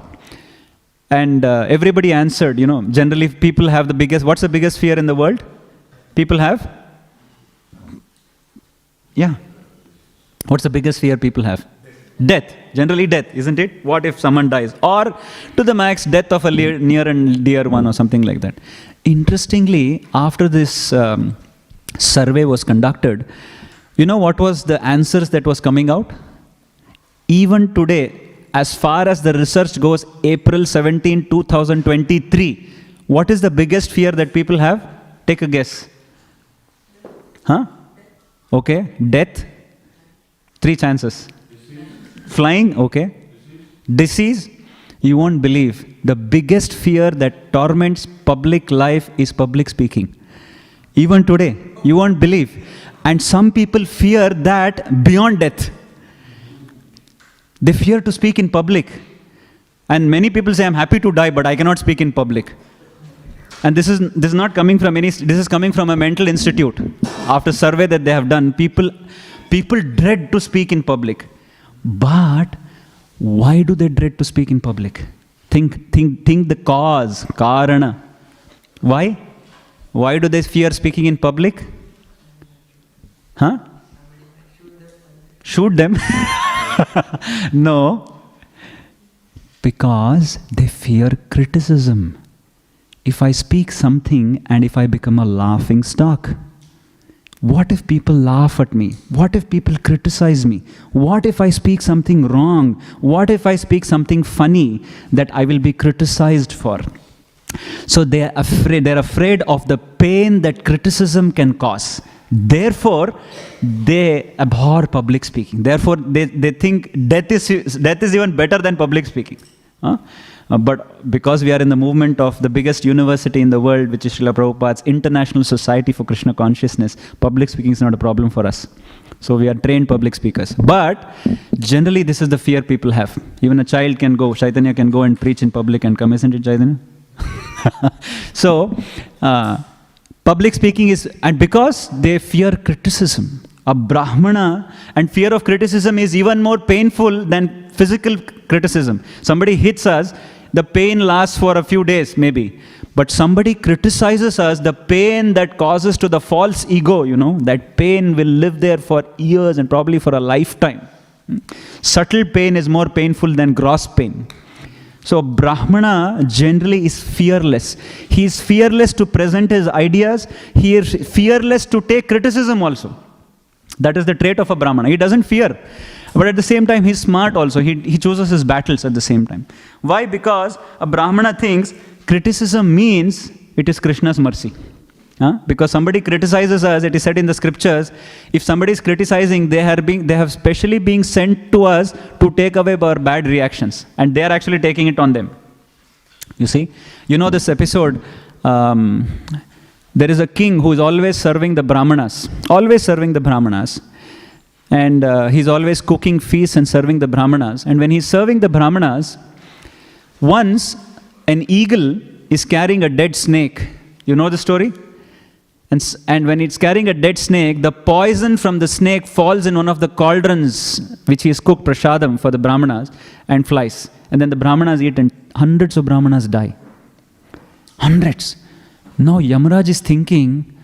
And everybody answered, generally people have what's the biggest fear in the world? People have? Yeah. What's the biggest fear people have? Death. Generally death, isn't it? What if someone dies? Or to the max, death of a near and dear one or something like that. Interestingly, after this survey was conducted, what was the answers that was coming out? Even today, as far as the research goes, April 17, 2023, what is the biggest fear that people have? Take a guess. Huh? Okay. Death. 3 chances. Flying. Okay. Disease. You won't believe. The biggest fear that torments public life is public speaking. Even today, you won't believe. And some people fear that beyond death. They fear to speak in public. And many people say, I'm happy to die, but I cannot speak in public. And this is not coming from this is coming from a mental institute. After survey that they have done, people dread to speak in public. But why do they dread to speak in public? Think the cause, karana. Why? Why do they fear speaking in public? Huh? Shoot them? No. Because they fear criticism. If I speak something and if I become a laughing stock, what if people laugh at me? What if people criticize me? What if I speak something wrong? What if I speak something funny that I will be criticized for? So they're afraid of the pain that criticism can cause. Therefore, they abhor public speaking. Therefore, they think death is even better than public speaking. But because we are in the movement of the biggest university in the world, which is Srila Prabhupada's International Society for Krishna Consciousness, public speaking is not a problem for us. So we are trained public speakers. But generally, this is the fear people have. Even a child can go, Chaitanya can go and preach in public and come, isn't it, Chaitanya? So, public speaking is, and because they fear criticism, a Brahmana, and fear of criticism is even more painful than physical criticism. Somebody hits us, the pain lasts for a few days maybe. But somebody criticizes us, the pain that causes to the false ego, that pain will live there for years and probably for a lifetime. Subtle pain is more painful than gross pain. So Brahmana generally is fearless. He is fearless to present his ideas. He is fearless to take criticism also. That is the trait of a Brahmana. He doesn't fear. But at the same time, he's smart also. He chooses his battles at the same time. Why? Because a Brahmana thinks criticism means it is Krishna's mercy. Because somebody criticizes us, it is said in the scriptures, if somebody is criticizing, they have specially being sent to us to take away our bad reactions. And they are actually taking it on them. You see? You know this episode, there is a king who is always serving the Brahmanas. Always serving the Brahmanas. And he's always cooking feasts and serving the Brahmanas. And when he's serving the Brahmanas, once an eagle is carrying a dead snake. You know the story? And when it's carrying a dead snake, the poison from the snake falls in one of the cauldrons, which is cooked prasadam for the Brahmanas, and flies. And then the Brahmanas eat, and hundreds of Brahmanas die. Hundreds. Now Yamaraj is thinking,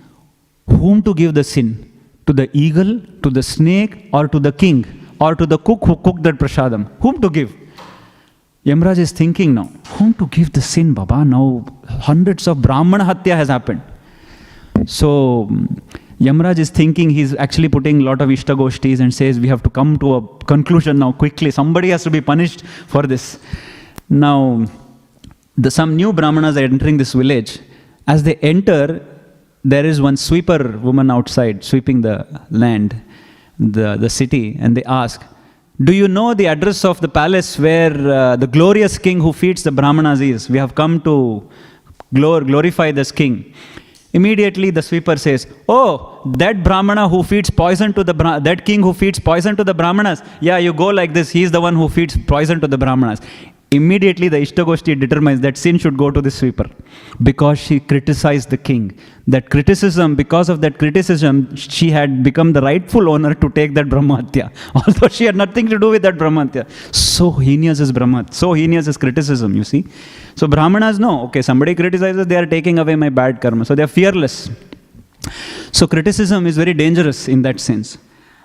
whom to give the sin? To the eagle, to the snake, or to the king, or to the cook who cooked that prasadam? Whom to give? Yamaraj is thinking now, whom to give the sin, Baba? Now hundreds of Brahmana Hatya has happened. So Yamaraj is thinking, he's actually putting a lot of Ishtagoshtis and says, we have to come to a conclusion now quickly. Somebody has to be punished for this. Now, some new Brahmanas are entering this village. As they enter, there is one sweeper woman outside sweeping the land, the city, and they ask, do you know the address of the palace where the glorious king who feeds the Brahmanas is? We have come to glorify this king. Immediately the sweeper says, oh, that Brahmana who feeds poison to that king who feeds poison to the Brahmanas. Yeah, you go like this, he is the one who feeds poison to the Brahmanas. Immediately the Ishtagoshti determines that sin should go to the sweeper because she criticized the king. That criticism, because of that criticism, she had become the rightful owner to take that Brahmatya. Although she had nothing to do with that Brahmatya. So heinous is Brahmat, so heinous is criticism, you see. So Brahmanas know, okay, somebody criticizes, they are taking away my bad karma. So they are fearless. So criticism is very dangerous in that sense.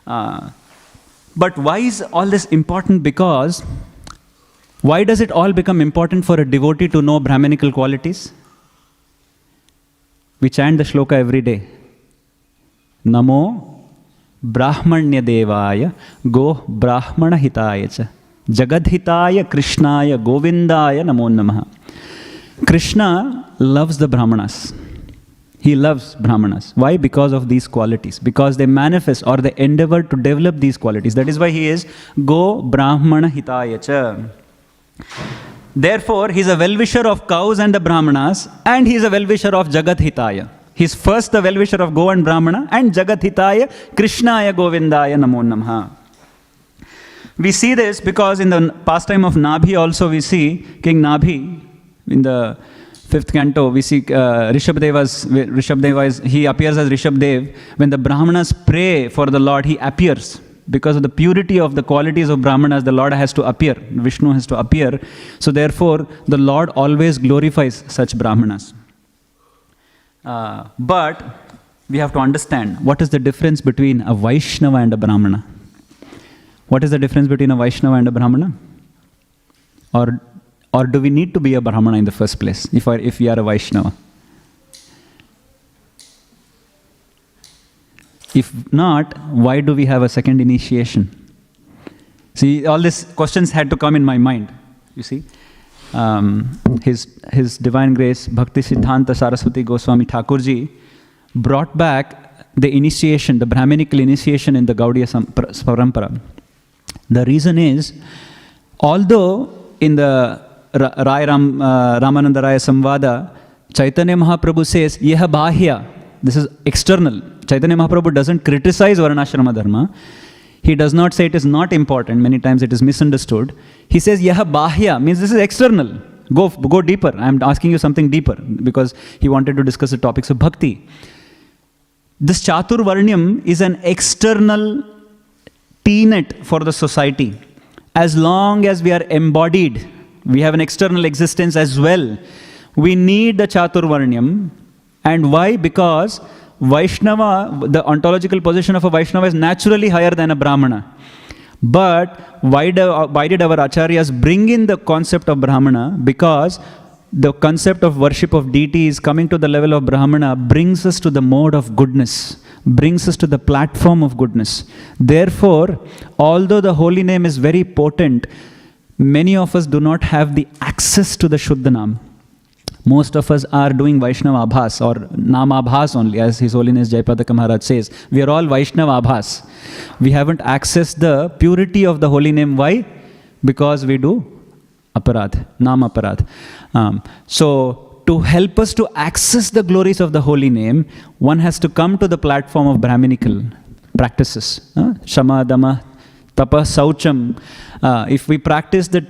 But why is all this important? Because why does it all become important for a devotee to know Brahmanical qualities? We chant the shloka every day. Namo Brahmanya Devaya Go Brahmana Hitaya Cha Jagadhitaya Krishnaya Govindaya Namo Namaha. Krishna loves the Brahmanas. He loves Brahmanas. Why? Because of these qualities. Because they manifest or they endeavor to develop these qualities. That is why he is Go Brahmana Hitaya Cha. Therefore, he is a well-wisher of cows and the Brahmanas, and he is a well-wisher of Jagat Hitaya. He is first the well-wisher of Go and Brahmana, and Jagat Hitaya, Krishnaya Govindaya Namo Namaha. We see this because in the pastime of Nabhi also we see King Nabhi, in the 5th canto, we see Rishabdeva he appears as Rishabdev. When the Brahmanas pray for the Lord, he appears. Because of the purity of the qualities of Brahmanas, the Lord has to appear. Vishnu has to appear. So therefore, the Lord always glorifies such Brahmanas. But we have to understand, what is the difference between a Vaishnava and a Brahmana? What is the difference between a Vaishnava and a Brahmana? Or do we need to be a Brahmana in the first place, if we are a Vaishnava? If not, why do we have a second initiation? See, all these questions had to come in my mind, you see. His Divine Grace, Bhakti Siddhanta Saraswati Goswami Thakurji brought back the initiation, the Brahminical initiation in the Gaudiya Parampara. The reason is, although in the Ramananda Raya Samvada, Chaitanya Mahaprabhu says, Yeha Bahya, this is external. Chaitanya Mahaprabhu doesn't criticize Varnashrama Dharma. He does not say it is not important. Many times it is misunderstood. He says, Yaha Bahya, means this is external. Go deeper. I am asking you something deeper, because he wanted to discuss the topics of bhakti. This Chatur Varnyam is an external tenet for the society. As long as we are embodied, we have an external existence as well. We need the Chatur Varnyam. And why? Because Vaishnava, the ontological position of a Vaishnava is naturally higher than a Brahmana. But why did our Acharyas bring in the concept of Brahmana? Because the concept of worship of deities coming to the level of Brahmana brings us to the mode of goodness, brings us to the platform of goodness. Therefore, although the holy name is very potent, many of us do not have the access to the Shuddhanam. Most of us are doing Vaishnava Abhas or Nama Abhas only, as His Holiness Jayapadaka Maharaj says. We are all Vaishnava Abhas. We haven't accessed the purity of the holy name. Why? Because we do aparadh, Nam aparadh. So to help us to access the glories of the holy name, one has to come to the platform of Brahminical practices. Shama, Dama, Tapa, Saucham. If we practice that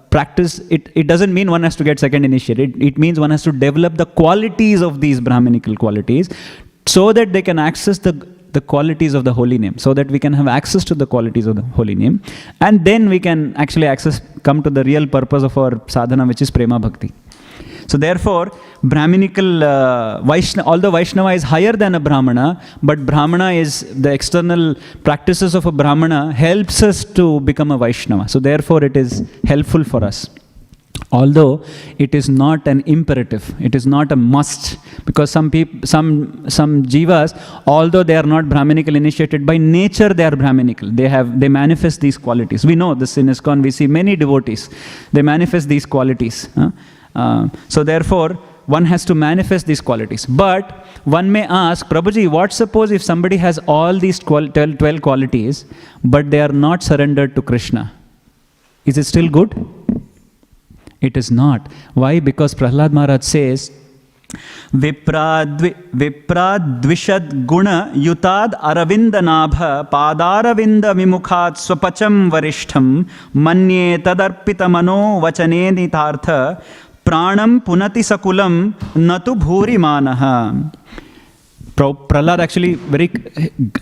practice, it doesn't mean one has to get second initiated. It means one has to develop the qualities of these Brahminical qualities so that they can access the qualities of the holy name, so that we can have access to the qualities of the holy name. And then we can actually come to the real purpose of our sadhana, which is Prema Bhakti. So therefore, Brahminical, although Vaishnava is higher than a Brahmana, but Brahmana is the external practices of a Brahmana helps us to become a Vaishnava. So therefore, it is helpful for us. Although it is not an imperative, it is not a must, because some jivas, although they are not Brahminical initiated, by nature they are Brahminical. They manifest these qualities. We know this in ISKCON. We see many devotees. They manifest these qualities. So therefore, one has to manifest these qualities. But one may ask, Prabhuji, what suppose if somebody has all these 12 qualities, but they are not surrendered to Krishna? Is it still good? It is not. Why? Because Prahlad Maharaj says, Vipradvishad guna yutad aravindanabha padaravinda vimukhat swapacham varishtham manye tadarpita mano vachane nitartha pranam punati sakulam natu bhuri manaha. Prahlad actually very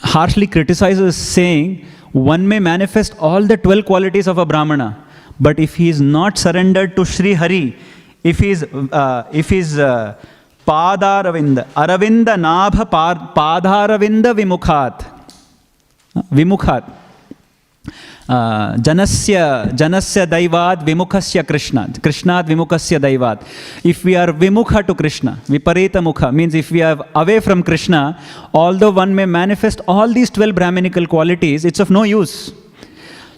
harshly criticizes, saying one may manifest all the 12 qualities of a Brahmana, but if he is not surrendered to Sri Hari, if he is Padaravinda, Aravinda Nabha Padaravinda Vimukhat. Janasya Daivad Vimukhasya Krishnad Vimukhasya Daivad. If we are Vimukha to Krishna, Viparita Mukha, means if we are away from Krishna, although one may manifest all these 12 Brahminical qualities, it's of no use.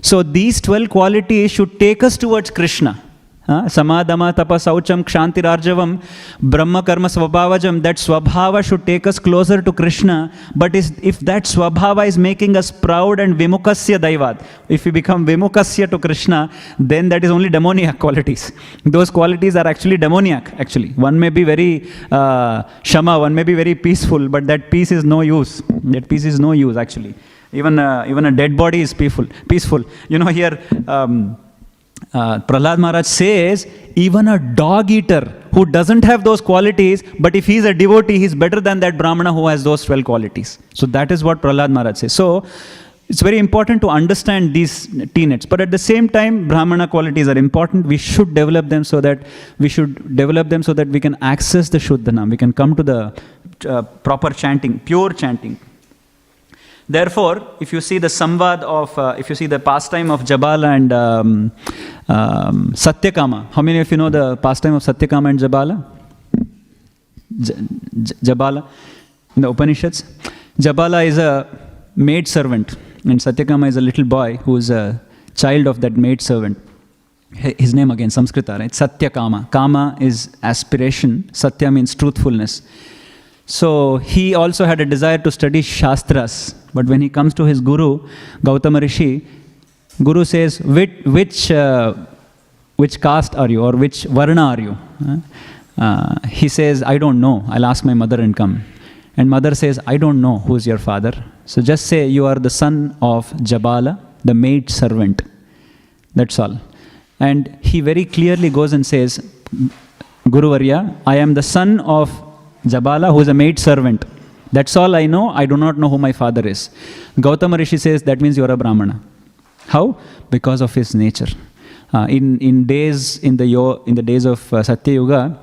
So these 12 qualities should take us towards Krishna. Samadama, Tapa, Saucham, Kshanti, Rarjavam, Brahma, Karma, Swabhavajam. That Swabhava should take us closer to Krishna. But if that Swabhava is making us proud and Vimukasya Daivad, if we become Vimukasya to Krishna, then that is only demoniac qualities. Those qualities are actually demoniac, actually. One may be very Shama, one may be very peaceful, but that peace is no use. That peace is no use, actually. Even a dead body is peaceful. You know, here Prahlad Maharaj says, even a dog eater who doesn't have those qualities, but if he's a devotee, he's better than that Brahmana who has those 12 qualities. So that is what Prahlad Maharaj says. So it's very important to understand these tenets. But at the same time, Brahmana qualities are important. We should develop them so that we can access the Shuddhanam. We can come to the proper chanting, pure chanting. Therefore, if you see the samvad if you see the pastime of Jabala and Satyakama, how many of you know the pastime of Satyakama and Jabala? Jabala in the Upanishads. Jabala is a maid servant, and Satyakama is a little boy who is a child of that maid servant. His name again, Samskrita, right? Satyakama. Kama is aspiration. Satya means truthfulness. So he also had a desire to study Shastras. But when he comes to his guru, Gautama Rishi, guru says, which caste are you, or which varna are you? He says, I don't know. I'll ask my mother and come. And mother says, I don't know who's your father. So just say you are the son of Jabala, the maid servant. That's all. And he very clearly goes and says, Guru Varya, I am the son of Jabala, who is a maid servant. That's all I know. I do not know who my father is. Gautama Rishi says, that means you are a Brahmana. How? Because of his nature. In the days of Satya Yuga,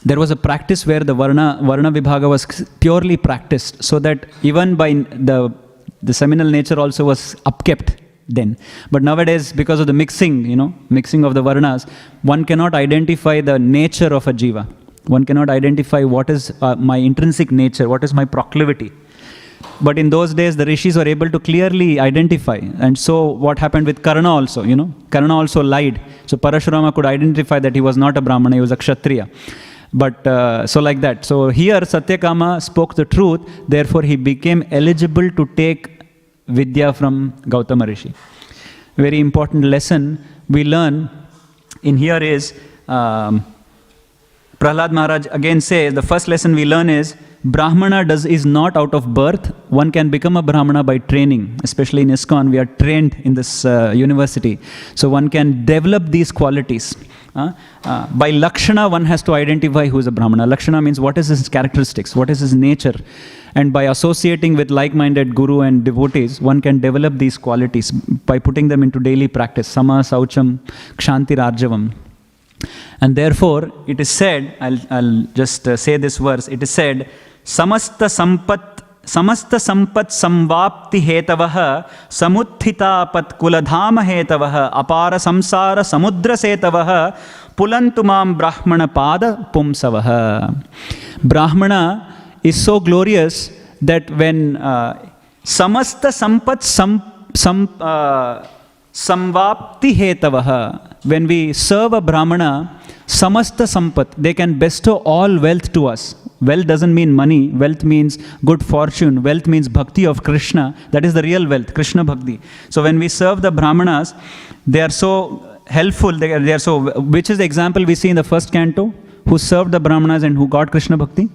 there was a practice where the Varna Vibhaga was purely practiced, so that even by the seminal nature also was upkept then. But nowadays, because of the mixing of the Varnas, one cannot identify the nature of a jiva. One cannot identify what is my intrinsic nature, what is my proclivity. But in those days, the rishis were able to clearly identify. And so what happened with Karna also, Karna also lied. So Parashurama could identify that he was not a Brahmana, he was a Kshatriya. But so like that. So here Satyakama spoke the truth, therefore he became eligible to take Vidya from Gautama Rishi. Very important lesson we learn in here is, Prahlad Maharaj again says, the first lesson we learn is, Brahmana is not out of birth. One can become a Brahmana by training. Especially in ISKCON, we are trained in this university. So one can develop these qualities. By Lakshana, one has to identify who is a Brahmana. Lakshana means what is his characteristics, what is his nature. And by associating with like-minded guru and devotees, one can develop these qualities by putting them into daily practice. Sama, Saucham, Kshanti, Arjavam. And therefore, it is said, I'll just say this verse, it is said, Samasta sampat samvapti hetavaha samuthita pat kuladhama hetavaha apara samsara samudra setavaha pulantumam brahmana pada pumsavaha. Brahmana is so glorious that when samasta sampat samvapti hetavaha, when we serve a Brahmana, samasta sampat, they can bestow all wealth to us. Wealth doesn't mean money. Wealth means good fortune. Wealth means bhakti of Krishna. That is the real wealth, Krishna bhakti. So when we serve the Brahmanas, they are so helpful. They are so. Which is the example we see in the first canto? Who served the Brahmanas and who got Krishna bhakti?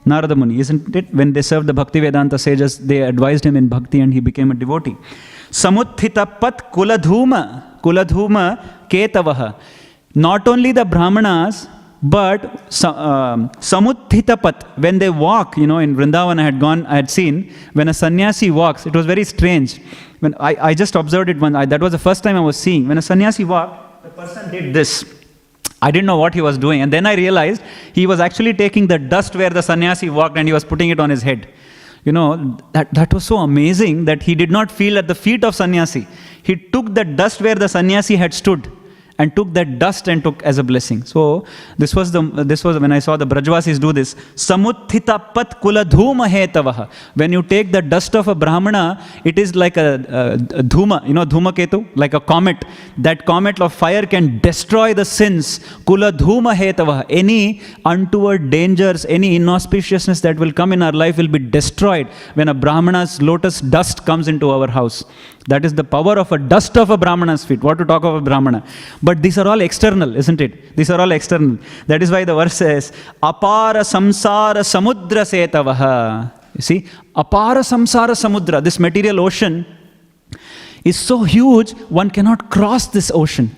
Narada Muni, isn't it? When they served the Bhaktivedanta sages, they advised him in bhakti and he became a devotee. Samuthita pat kuladhuma ketavaha. Not only the Brahmanas, but Samuthitapat, when they walk, in Vrindavan I had seen, when a sannyasi walks, it was very strange. When I just observed it that was the first time I was seeing. When a sannyasi walked, the person did this. I didn't know what he was doing. And then I realized he was actually taking the dust where the sannyasi walked and he was putting it on his head. That was so amazing that he did not feel at the feet of sannyasi. He took the dust where the sannyasi had stood and took that dust and took as a blessing. So this was when I saw the Brajvasis do this. Samuthita pat kuladhuma hetavaha. When you take the dust of a Brahmana, it is like a dhuma, dhumaketu, like a comet. That comet of fire can destroy the sins. Kuladhuma hetavaha. Any untoward dangers, any inauspiciousness that will come in our life will be destroyed when a Brahmana's lotus dust comes into our house. That is the power of a dust of a Brahmana's feet. What to talk of a Brahmana? But these are all external, isn't it? These are all external. That is why the verse says, Apara samsara samudra setavaha. You see, Apara samsara samudra, this material ocean is so huge, one cannot cross this ocean.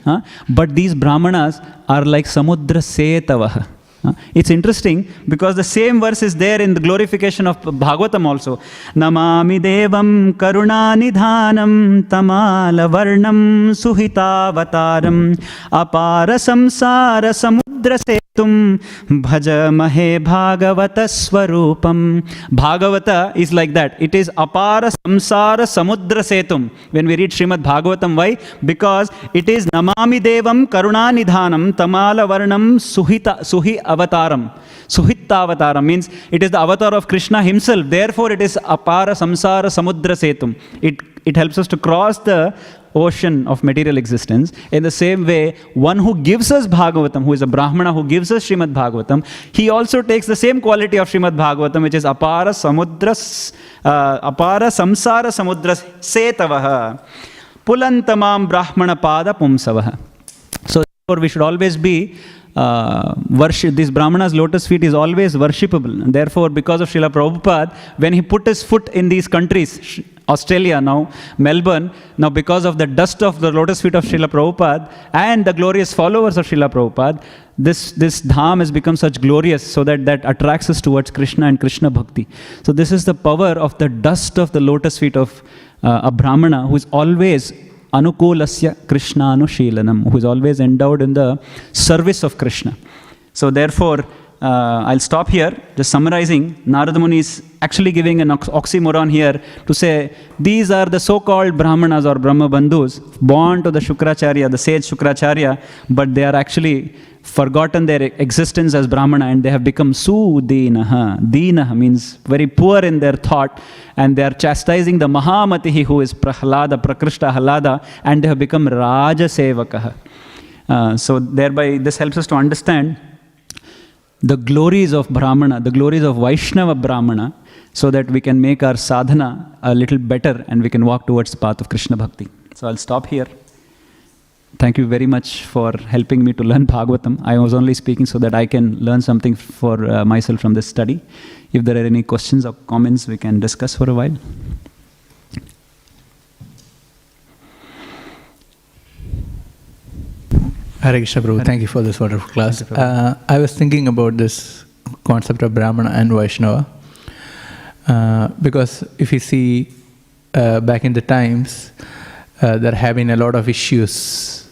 But these Brahmanas are like samudra setavaha. It's interesting because the same verse is there in the glorification of Bhagavatam also. Namami devam karunanidhanam tamala varnam suhitavataram apara samsara samudra setum bhaja mahe bhagavata swarupam. Bhagavata is like that. It is apara samsara samudra setum. When we read Śrīmad Bhāgavatam, why? Because it is namami devam karunanidhanam tamala varnam suhi avataram. Suhitta avataram means it is the avatar of Krishna himself. Therefore it is apara samsara samudra setum. It helps us to cross the ocean of material existence. In the same way, one who gives us Bhagavatam, who is a Brahmana who gives us Śrīmad Bhāgavatam, he also takes the same quality of Śrīmad Bhāgavatam, which is apara samsara samudra setavaha pulantamam brahmana pada pumsavaha. So therefore we should always be worship. This Brahmana's lotus feet is always worshipable. And therefore, because of Srila Prabhupada, when he put his foot in these countries, Australia now, Melbourne, now because of the dust of the lotus feet of Srila Prabhupada and the glorious followers of Srila Prabhupada, this dham has become such glorious so that attracts us towards Krishna and Krishna bhakti. So this is the power of the dust of the lotus feet of a Brahmana who is always anukulasya Krishnanu Sheelanam, who is always endowed in the service of Krishna. So therefore, I'll stop here, just summarizing. Narada Muni is actually giving an oxymoron here to say, these are the so-called Brahmanas or Brahma Bandhus, born to the Shukracharya, the sage Shukracharya, but they are actually forgotten their existence as Brahmana and they have become Sudinaha. Dinaha means very poor in their thought, and they are chastising the Mahamatihi who is Prahlada, Prakrishta Halada, and they have become Rajasevakaha. So thereby this helps us to understand the glories of Brahmana, the glories of Vaishnava Brahmana, so that we can make our sadhana a little better and we can walk towards the path of Krishna Bhakti. So I'll stop here. Thank you very much for helping me to learn Bhagavatam. I was only speaking so that I can learn something for myself from this study. If there are any questions or comments, we can discuss for a while. Hare Krishna Prabhu, thank you for this wonderful class. I was thinking about this concept of Brahmana and Vaishnava. Because if you see back in the times, there have been a lot of issues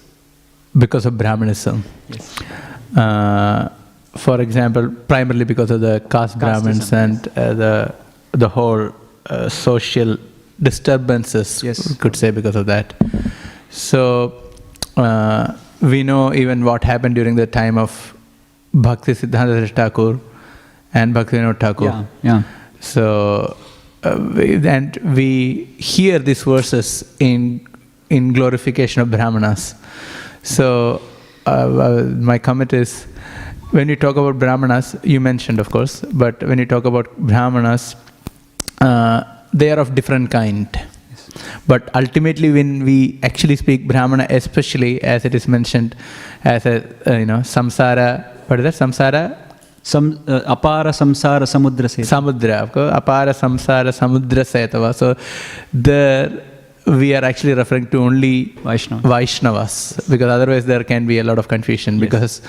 because of Brahmanism. Yes. For example, primarily because of the caste Brahmins and the whole social disturbances, yes, we could say, because of that. So we know even what happened during the time of Bhakti Siddhanta Thakur and Bhaktivinoda Thakur. Yeah, yeah. So, and we hear these verses in glorification of Brahmanas. So, my comment is, when you talk about Brahmanas, you mentioned, of course, but when you talk about Brahmanas, they are of different kind. Yes. But ultimately, when we actually speak Brahmana, especially as it is mentioned as a, samsara, what is that? Samsara? Apara samsara samudra setava. Samudra, apara samsara samudra setava. So there we are actually referring to only Vaishnavas, because otherwise there can be a lot of confusion, because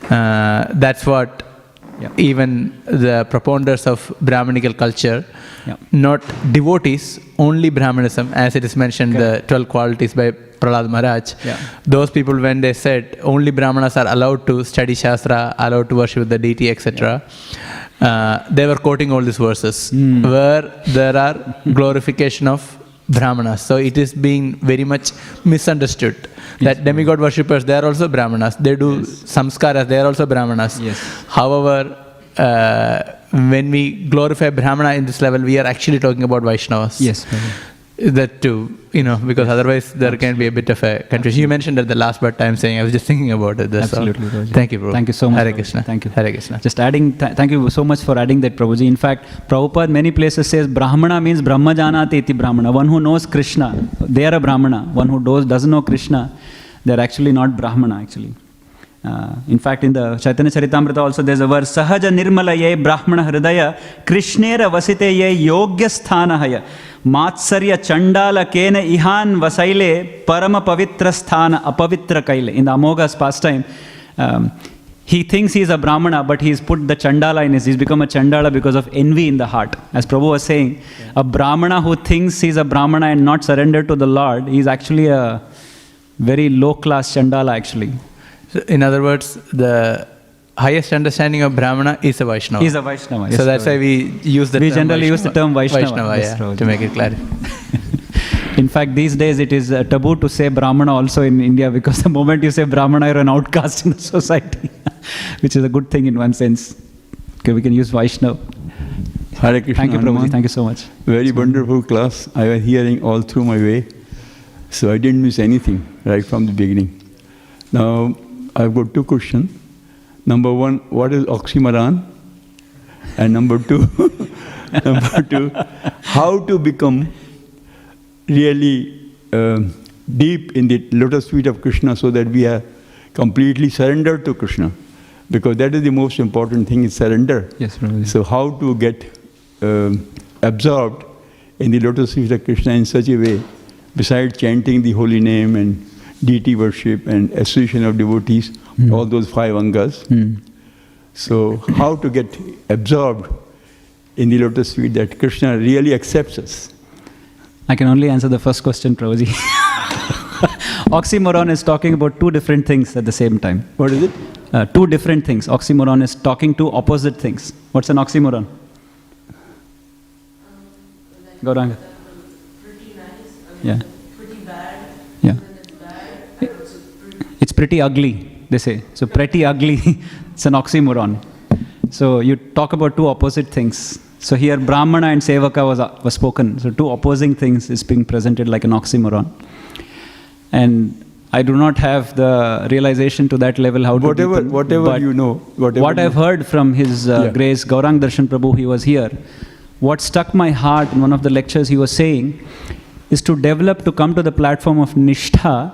that's what even the proponents of Brahmanical culture, not devotees, only Brahmanism, as it is mentioned, the 12 qualities by Prahlad Maharaj. Those people, when they said only Brahmanas are allowed to study Shastra, allowed to worship the deity, etc., they were quoting all these verses where there are glorification of Brahmanas. So it is being very much misunderstood. That demigod worshippers, they are also Brahmanas. They do samskaras, they are also Brahmanas. However, when we glorify Brahmana in this level, we are actually talking about Vaishnavas. Yes. That too, because otherwise there can be a bit of a confusion. You mentioned at the last part time saying, I was just thinking about it. Absolutely. So. Thank you, Prabhu. Thank you so much. Hare Krishna. Thank you. Hare Krishna. Just adding, thank you so much for adding that, Prabhuji. In fact, Prabhupada many places says Brahmana means Brahma Janati iti Brahmana. One who knows Krishna, they are a Brahmana. One who doesn't know Krishna, they are actually not Brahmana actually. In fact, in the Chaitanya Charitamrita also there's a verse, Sahaja nirmala ye brahmana hridaya krishnera vasite ye yogya sthanahaya matsarya chandala kena ihan vasaile parama pavitra sthana apavitra kaile. In the Amoghas pastime, he thinks he is a Brahmana, but he's put the Chandala in he's become a Chandala because of envy in the heart. As Prabhu was saying, a Brahmana who thinks he's a Brahmana and not surrendered to the Lord, he's actually a very low class Chandala actually. So in other words, the highest understanding of Brahmana is a Vaishnava. Is a Vaishnava, yes. So that's why we use the term generally use the term Vaishnava. Vaishnava, to make it clear. In fact, these days it is taboo to say Brahmana also in India, because the moment you say Brahmana, you're an outcast in the society, which is a good thing in one sense. Okay, we can use Vaishnava. Hare Krishna. Thank you, Hanuman. Prabhuji. Thank you so much. Very wonderful class. I was hearing all through my way, so I didn't miss anything right from the beginning. Now, I've got two questions. Number one, what is oxymoron? And number two, how to become really deep in the lotus feet of Krishna so that we are completely surrendered to Krishna. Because that is the most important thing, is surrender. Yes, Prabhuji. So how to get absorbed in the lotus feet of Krishna in such a way, besides chanting the holy name and deity worship and association of devotees, all those 5 angas. So how to get absorbed in the lotus feet that Krishna really accepts us? I can only answer the first question, Prabhuji. Oxymoron is talking about two different things at the same time. What is it? two different things. Oxymoron is talking to opposite things. What's an oxymoron? Gauranga. Pretty nice. Yeah. Pretty bad. Yeah. When it's bad, and also pretty. It's pretty ugly, they say. So pretty ugly, it's an oxymoron. So you talk about two opposite things. So here Brahmana and Sevaka was spoken. So two opposing things is being presented like an oxymoron. And I do not have the realization to that level how to deepen, whatever you know. What I've heard from His Grace Gaurang Darshan Prabhu, he was here. What struck my heart in one of the lectures he was saying is to come to the platform of Nishtha.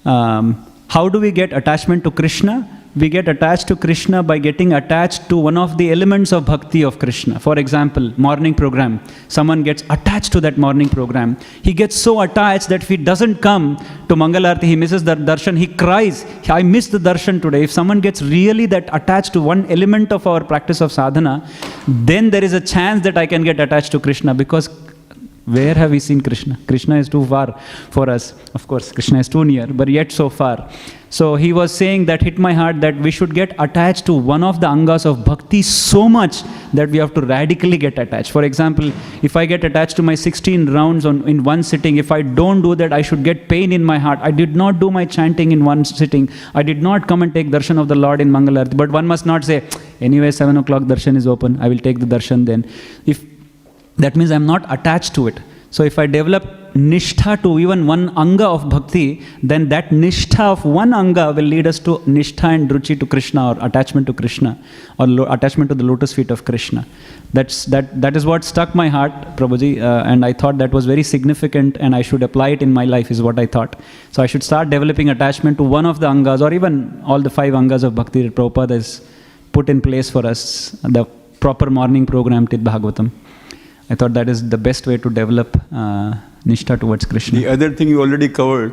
How do we get attachment to Krishna? We get attached to Krishna by getting attached to one of the elements of bhakti of Krishna. For example, morning program. Someone gets attached to that morning program. He gets so attached that if he doesn't come to Mangalarti, he misses the darshan, he cries, I missed the darshan today. If someone gets really that attached to one element of our practice of sadhana, then there is a chance that I can get attached to Krishna, because where have we seen Krishna? Krishna is too far for us. Of course, Krishna is too near, but yet so far. So he was saying that hit my heart that we should get attached to one of the angas of bhakti so much that we have to radically get attached. For example, if I get attached to my 16 rounds in one sitting, if I don't do that, I should get pain in my heart. I did not do my chanting in one sitting. I did not come and take darshan of the Lord in Mangalarti. But one must not say, anyway, 7 o'clock darshan is open. I will take the darshan then. That means I'm not attached to it. So if I develop nishtha to even one anga of bhakti, then that nishtha of one anga will lead us to nishtha and ruchi to Krishna, or attachment to Krishna, or attachment to the lotus feet of Krishna. That is what struck my heart, Prabhuji, and I thought that was very significant and I should apply it in my life, is what I thought. So I should start developing attachment to one of the angas, or even all the 5 angas of bhakti that Prabhupada has put in place for us, the proper morning program, Śrīmad Bhāgavatam. I thought that is the best way to develop nishtha towards Krishna. The other thing you already covered,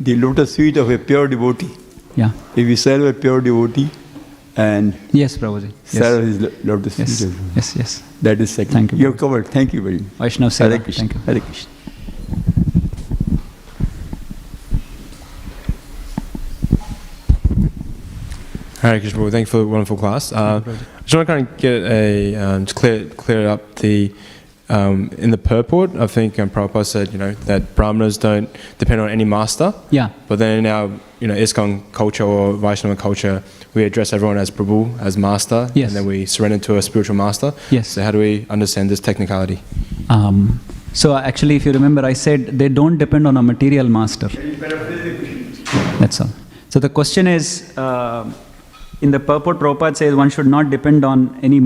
the lotus feet of a pure devotee. Yeah. If we serve a pure devotee and yes, Prabhuji. serve his lotus feet. Yes. That is second. Thank you. You have covered. Thank you very much. Vaishnav Seva. Hare Krishna. Thank you. Hare Krishna. Hare Krishna, Prabhu. Thank you for the wonderful class. I just want to kind of get to clear up the in the purport. I think Prabhupada said, that Brahmanas don't depend on any master. Yeah. But then in our, ISKCON culture or Vaishnava culture, we address everyone as Prabhu, as master. Yes. And then we surrender to a spiritual master. Yes. So how do we understand this technicality? So actually, if you remember, I said they don't depend on a material master. That's all. So the question is, in the purport, Prabhupada says one should not depend on any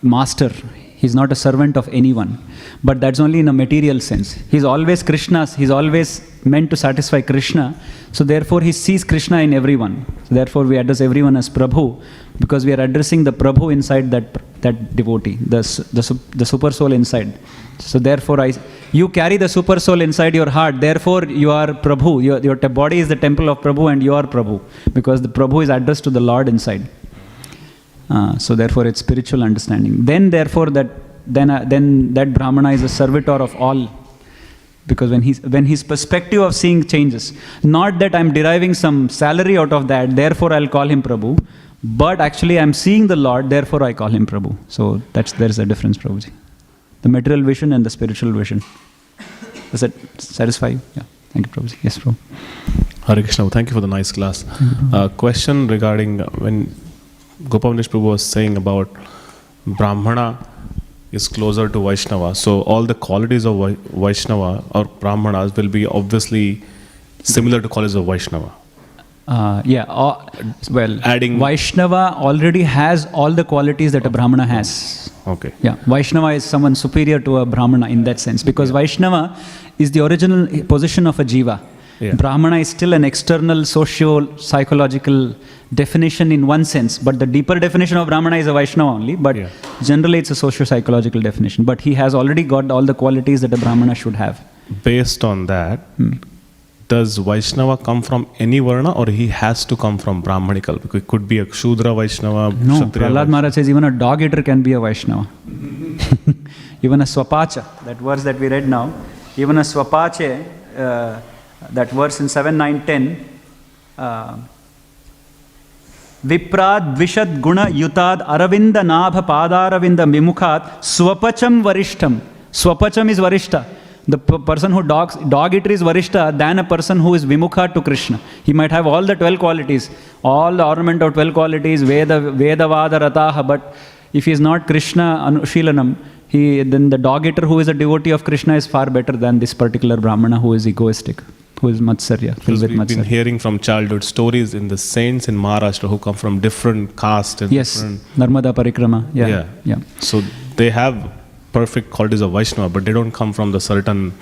master. He's not a servant of anyone. But that's only in a material sense. He's always Krishna's. He's always meant to satisfy Krishna. So therefore, he sees Krishna in everyone. So therefore, we address everyone as Prabhu, because we are addressing the Prabhu inside that devotee, the super soul inside. So therefore, you carry the super soul inside your heart. Therefore, you are Prabhu. Your body is the temple of Prabhu, and you are Prabhu, because the Prabhu is addressed to the Lord inside. So therefore, it's spiritual understanding. Then therefore, that Brahmana is a servitor of all, because when his perspective of seeing changes, not that I'm deriving some salary out of that, therefore I'll call him Prabhu, but actually I'm seeing the Lord, therefore I call him Prabhu. So there's a difference, Prabhuji. The material vision and the spiritual vision. Does that satisfy you? Yeah. Thank you, Prabhuji. Yes, Prabhu. Hare Krishna, thank you for the nice class. Question regarding when Gopavanish Prabhu was saying about Brahmana is closer to Vaishnava. So all the qualities of Vaishnava or Brahmanas will be obviously similar to qualities of Vaishnava. Adding Vaishnava already has all the qualities that a Brahmana has. Okay. Yeah, Vaishnava is someone superior to a Brahmana in that sense, because Vaishnava is the original position of a jiva. Yeah. Brahmana is still an external socio-psychological definition in one sense, but the deeper definition of Brahmana is a Vaishnava only, but generally it's a socio-psychological definition. But he has already got all the qualities that a Brahmana should have. Based on that, does Vaishnava come from any Varna, or he has to come from Brahmanical? Because it could be a Shudra Vaishnava, No, Kshatriya Prahlad Maharaj says even a dog eater can be a Vaishnava. Even a Swapacha, that verse that we read now, even a Swapache, that verse in 7, 9, 10, Viprad Dvishad Guna Yutad Aravinda Nabha Padaravinda Vimukhat Swapacham Varishtam. Swapacham is Varishta. The person who dog eater is Varishta than a person who is Vimukha to Krishna. He might have all the 12 qualities, all the ornament of 12 qualities, Vedavada Rataha, but if he is not Krishna Anushilanam, then the dog eater who is a devotee of Krishna is far better than this particular Brahmana who is egoistic, who is Matsarya, filled with We've been Matsarya. hearing from childhood stories in the saints in Maharashtra who come from different castes. And Yes, different, Narmada Parikrama. Yeah. So they have perfect qualities of Vaishnava, but they don't come from the certain...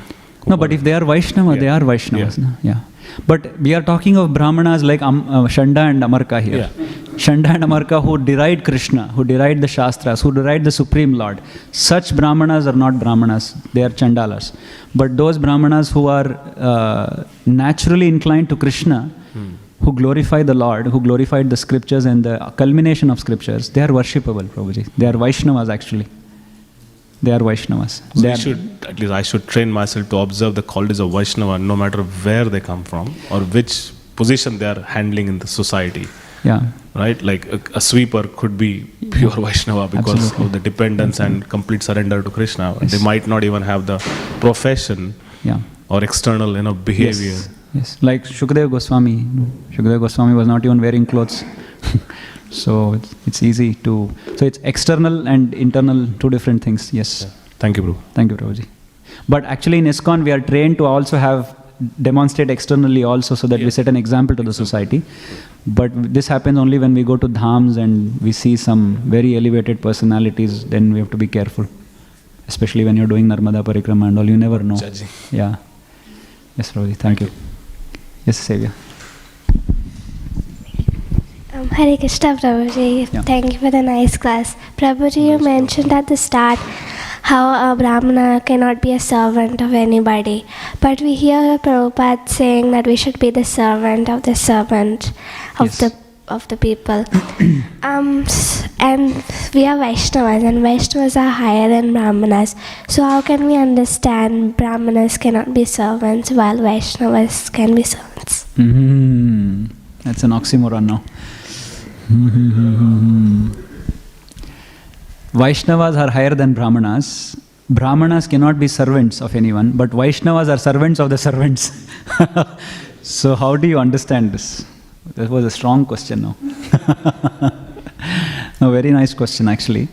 No, but if they are Vaishnava, they are Vaishnavas. Yeah. No? Yeah. But we are talking of Brahmanas like Shanda and Amarka here. Yeah. Shanda and Amarka who deride Krishna, who deride the Shastras, who deride the Supreme Lord. Such Brahmanas are not Brahmanas, they are Chandalas. But those Brahmanas who are naturally inclined to Krishna, who glorify the Lord, who glorified the scriptures and the culmination of scriptures, they are worshipable, Prabhuji. They are Vaishnavas actually. They are Vaishnavas. So at least I should train myself to observe the qualities of Vaishnava no matter where they come from or which position they are handling in the society. Yeah. Right? Like a sweeper could be pure Vaishnava because Absolutely. of the dependence and complete surrender to Krishna. Yes. They might not even have the profession or external behavior. Yes. Like Shukadeva Goswami. Shukadeva Goswami was not even wearing clothes. So it's easy to... So it's external and internal, two different things. Yes. Yeah. Thank you, Prabhu. Thank you, Prabhuji. But actually in ISKCON we are trained to also demonstrate externally also so that we set an example to the society. But this happens only when we go to dhams and we see some very elevated personalities, then we have to be careful. Especially when you're doing Narmada Parikrama and all, you never know. Judging. Yeah. Yes, Prabhuji, thank you. Yes, Sevya. Hare Krishna, Prabhuji. Yeah. Thank you for the nice class. Prabhuji, you mentioned at the start how a Brahmana cannot be a servant of anybody. But we hear Prabhupada saying that we should be the servant of the servant of the people. And we are Vaishnavas, and Vaishnavas are higher than Brahmanas. So how can we understand Brahmanas cannot be servants while Vaishnavas can be servants? That's an oxymoron now. Vaishnavas are higher than Brahmanas. Brahmanas cannot be servants of anyone, but Vaishnavas are servants of the servants. So how do you understand this? That was a strong question now. No, very nice question actually.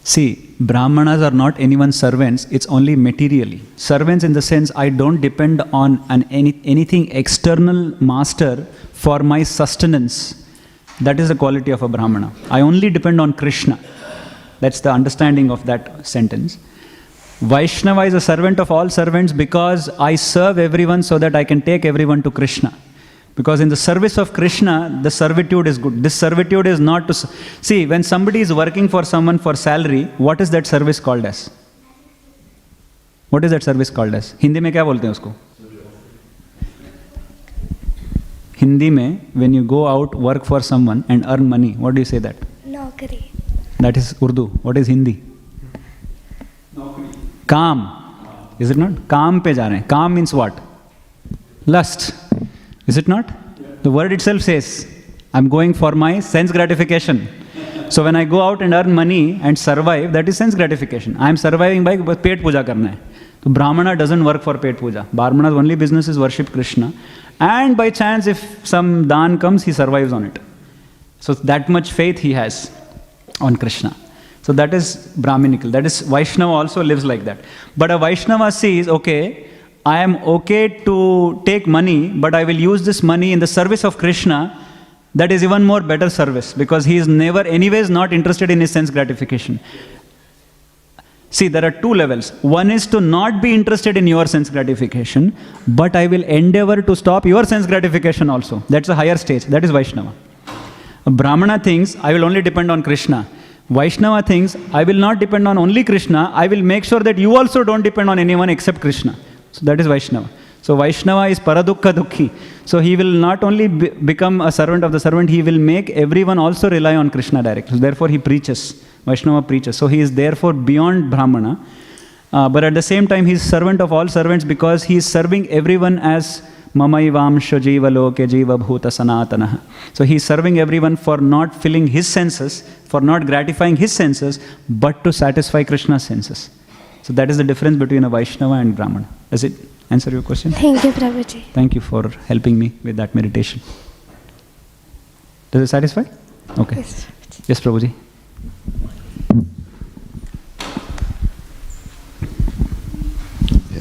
See, Brahmanas are not anyone's servants, it's only materially. Servants in the sense I don't depend on anything external master for my sustenance. That is the quality of a Brahmana. I only depend on Krishna. That's the understanding of that sentence. Vaishnava is a servant of all servants because I serve everyone so that I can take everyone to Krishna. Because in the service of Krishna, the servitude is good. This servitude is not to... See, when somebody is working for someone for salary, what is that service called as? What is that service called as? Hindi में क्या बोलते हैं उसको? Hindi में, when you go out, work for someone and earn money, what do you say that? Naukari. That is Urdu. What is Hindi? Kaam. Is it not? Kaam pe ja rahe hain. Kaam means what? Lust. Is it not? The word itself says, I'm going for my sense gratification. So when I go out and earn money and survive, that is sense gratification. I am surviving by pet puja karna hai. So Brahmana doesn't work for pet puja. Brahmana's only business is worship Krishna. And by chance, if some dhan comes, he survives on it. So that much faith he has on Krishna. So that is Brahminical. That is, Vaishnava also lives like that. But a Vaishnava sees, okay, I am okay to take money, but I will use this money in the service of Krishna. That is even more better service, because he is never, anyways, not interested in his sense gratification. See, there are two levels. One is to not be interested in your sense gratification, but I will endeavor to stop your sense gratification also. That's a higher stage. That is Vaishnava. A Brahmana thinks, I will only depend on Krishna. Vaishnava thinks, I will not depend on only Krishna. I will make sure that you also don't depend on anyone except Krishna. So that is Vaishnava. So Vaishnava is paradukha dukhi. So he will not only become a servant of the servant, he will make everyone also rely on Krishna directly. So therefore he preaches. Vaishnava preaches. So he is therefore beyond Brahmana. but at the same time he's servant of all servants because he is serving everyone as Mamaivamsha Jiva Loke Jiva Bhuta Sanatana. So he's serving everyone for not filling his senses, for not gratifying his senses, but to satisfy Krishna's senses. So that is the difference between a Vaishnava and Brahmana. Does it answer your question? Thank you, Prabhuji. Thank you for helping me with that meditation. Does it satisfy? Okay. Yes, Prabhuji.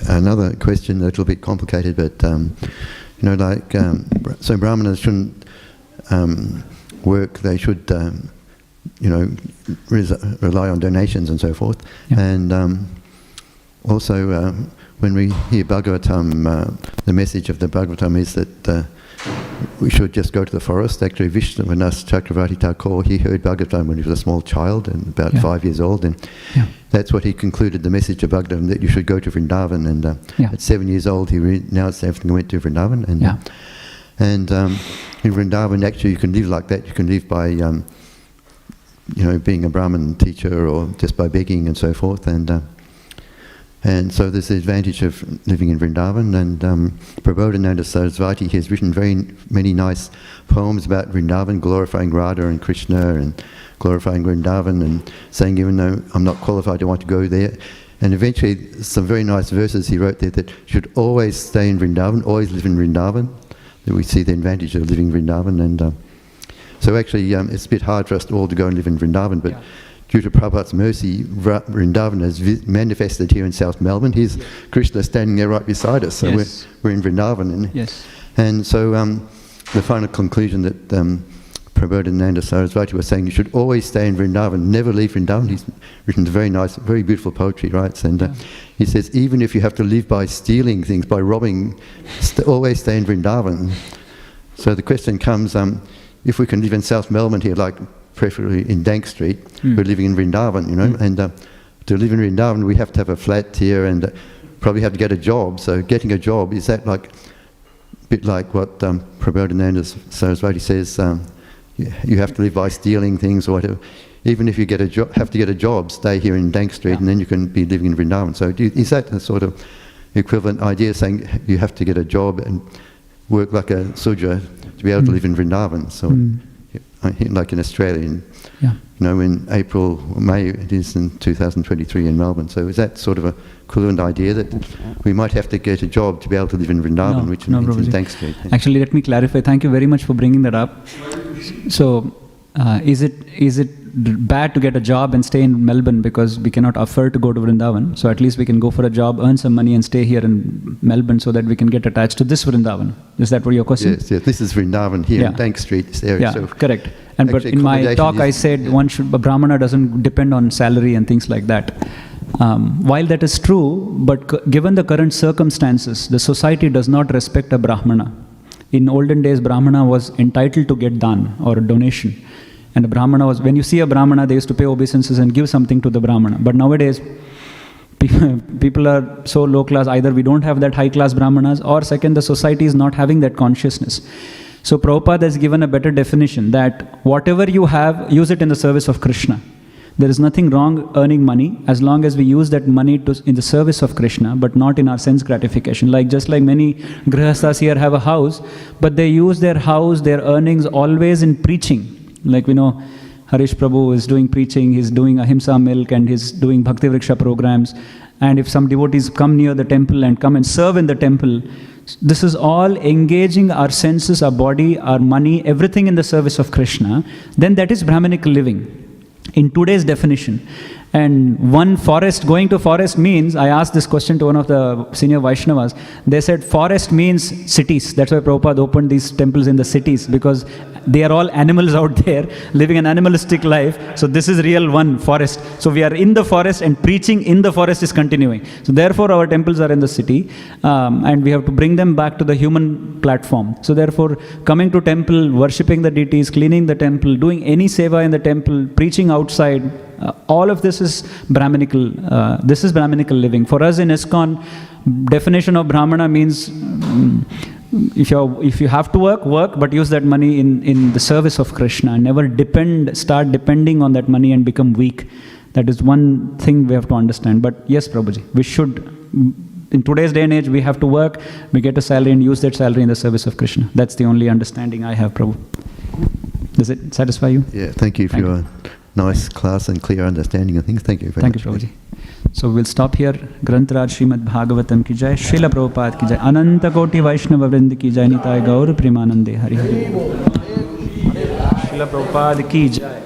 Another question, a little bit complicated, but so Brahmanas shouldn't work. They should, rely on donations and so forth. Yeah. And also, when we hear Bhagavatam, the message of the Bhagavatam is that we should just go to the forest. Actually, Vishwanath Chakravarti Thakur, he heard Bhagavatam when he was a small child and about 5 years old, and that's what he concluded the message of Bhagavatam, that you should go to Vrindavan. And at 7 years old, he renounced everything and went to Vrindavan. And in Vrindavan, actually, you can live like that. You can live by, being a Brahmin teacher or just by begging and so forth. And so there's the advantage of living in Vrindavan. And Prabhupada Sarasvati has written very many nice poems about Vrindavan, glorifying Radha and Krishna and glorifying Vrindavan and saying, even though I'm not qualified, I want to go there. And eventually, some very nice verses he wrote there that you should always stay in Vrindavan, always live in Vrindavan. That we see the advantage of living in Vrindavan. And so actually, it's a bit hard for us all to go and live in Vrindavan, but due to Prabhupada's mercy, Vrindavan has manifested here in South Melbourne. Here's Krishna standing there right beside us. So we're in Vrindavan. And so the final conclusion that Prabhupada Sarasvati was saying, you should always stay in Vrindavan, never leave Vrindavan. He's written very nice, very beautiful poetry, writes. And he says, even if you have to live by stealing things, by robbing, always stay in Vrindavan. So the question comes, if we can live in South Melbourne here, like preferably in Dank Street, we're living in Vrindavan, and to live in Vrindavan we have to have a flat here and probably have to get a job. So getting a job, is that like a bit like what Prabhupada Sarasvati says, you have to live by stealing things or whatever. Even if you have to get a job, stay here in Dank Street and then you can be living in Vrindavan. So is that a sort of equivalent idea, saying you have to get a job and work like a Sudra to be able to live in Vrindavan? So like in Australia, in April, May, it is in 2023 in Melbourne. So is that sort of a equivalent idea that we might have to get a job to be able to live in Vrindavan, which is in Dank Street? Actually, let me clarify. Thank you very much for bringing that up. So, is it bad to get a job and stay in Melbourne because we cannot afford to go to Vrindavan? So at least we can go for a job, earn some money and stay here in Melbourne so that we can get attached to this Vrindavan. Is that what your question? Yes, this is Vrindavan here in Dank Street, this area. Yeah, so correct. And but in my talk I said a Brahmana doesn't depend on salary and things like that. While that is true, but given the current circumstances, the society does not respect a Brahmana. In olden days, Brahmana was entitled to get dan or donation. And a Brahmana was, when you see a Brahmana, they used to pay obeisances and give something to the Brahmana. But nowadays, people are so low class, either we don't have that high class Brahmanas, or second, the society is not having that consciousness. So Prabhupada has given a better definition that whatever you have, use it in the service of Krishna. There is nothing wrong earning money as long as we use that money in the service of Krishna, but not in our sense gratification. Just like many grihasthas here have a house, but they use their house, their earnings always in preaching. Like we know, Harish Prabhu is doing preaching, he's doing Ahimsa Milk and he's doing Bhaktivriksha programs. And if some devotees come near the temple and come and serve in the temple, this is all engaging our senses, our body, our money, everything in the service of Krishna. Then that is Brahminical living in today's definition. And going to forest means, I asked this question to one of the senior Vaishnavas, they said forest means cities. That's why Prabhupada opened these temples in the cities, because they are all animals out there living an animalistic life. So this is real forest. So we are in the forest and preaching in the forest is continuing. So therefore our temples are in the city and we have to bring them back to the human platform. So therefore coming to temple, worshipping the deities, cleaning the temple, doing any seva in the temple, preaching outside, all of this is Brahminical. This is Brahminical living. For us in ISKCON, definition of Brahmana means if you have to work, but use that money in the service of Krishna. Never start depending on that money and become weak. That is one thing we have to understand. But yes, Prabhuji, we should, in today's day and age, we have to work, we get a salary and use that salary in the service of Krishna. That's the only understanding I have, Prabhu. Does it satisfy you? Yeah, thank you for your nice class and clear understanding of things. Thank you very much. Thank you, Prabhuji. So we'll stop here. Grantaraj Śrīmad Bhāgavatam ki jai, Srila Prabhupada ki jai, Ananta Koti Vaishnava Vrind ki jai, Nitai Gaur Premanande Hari Hari. Srila Prabhupada ki jai.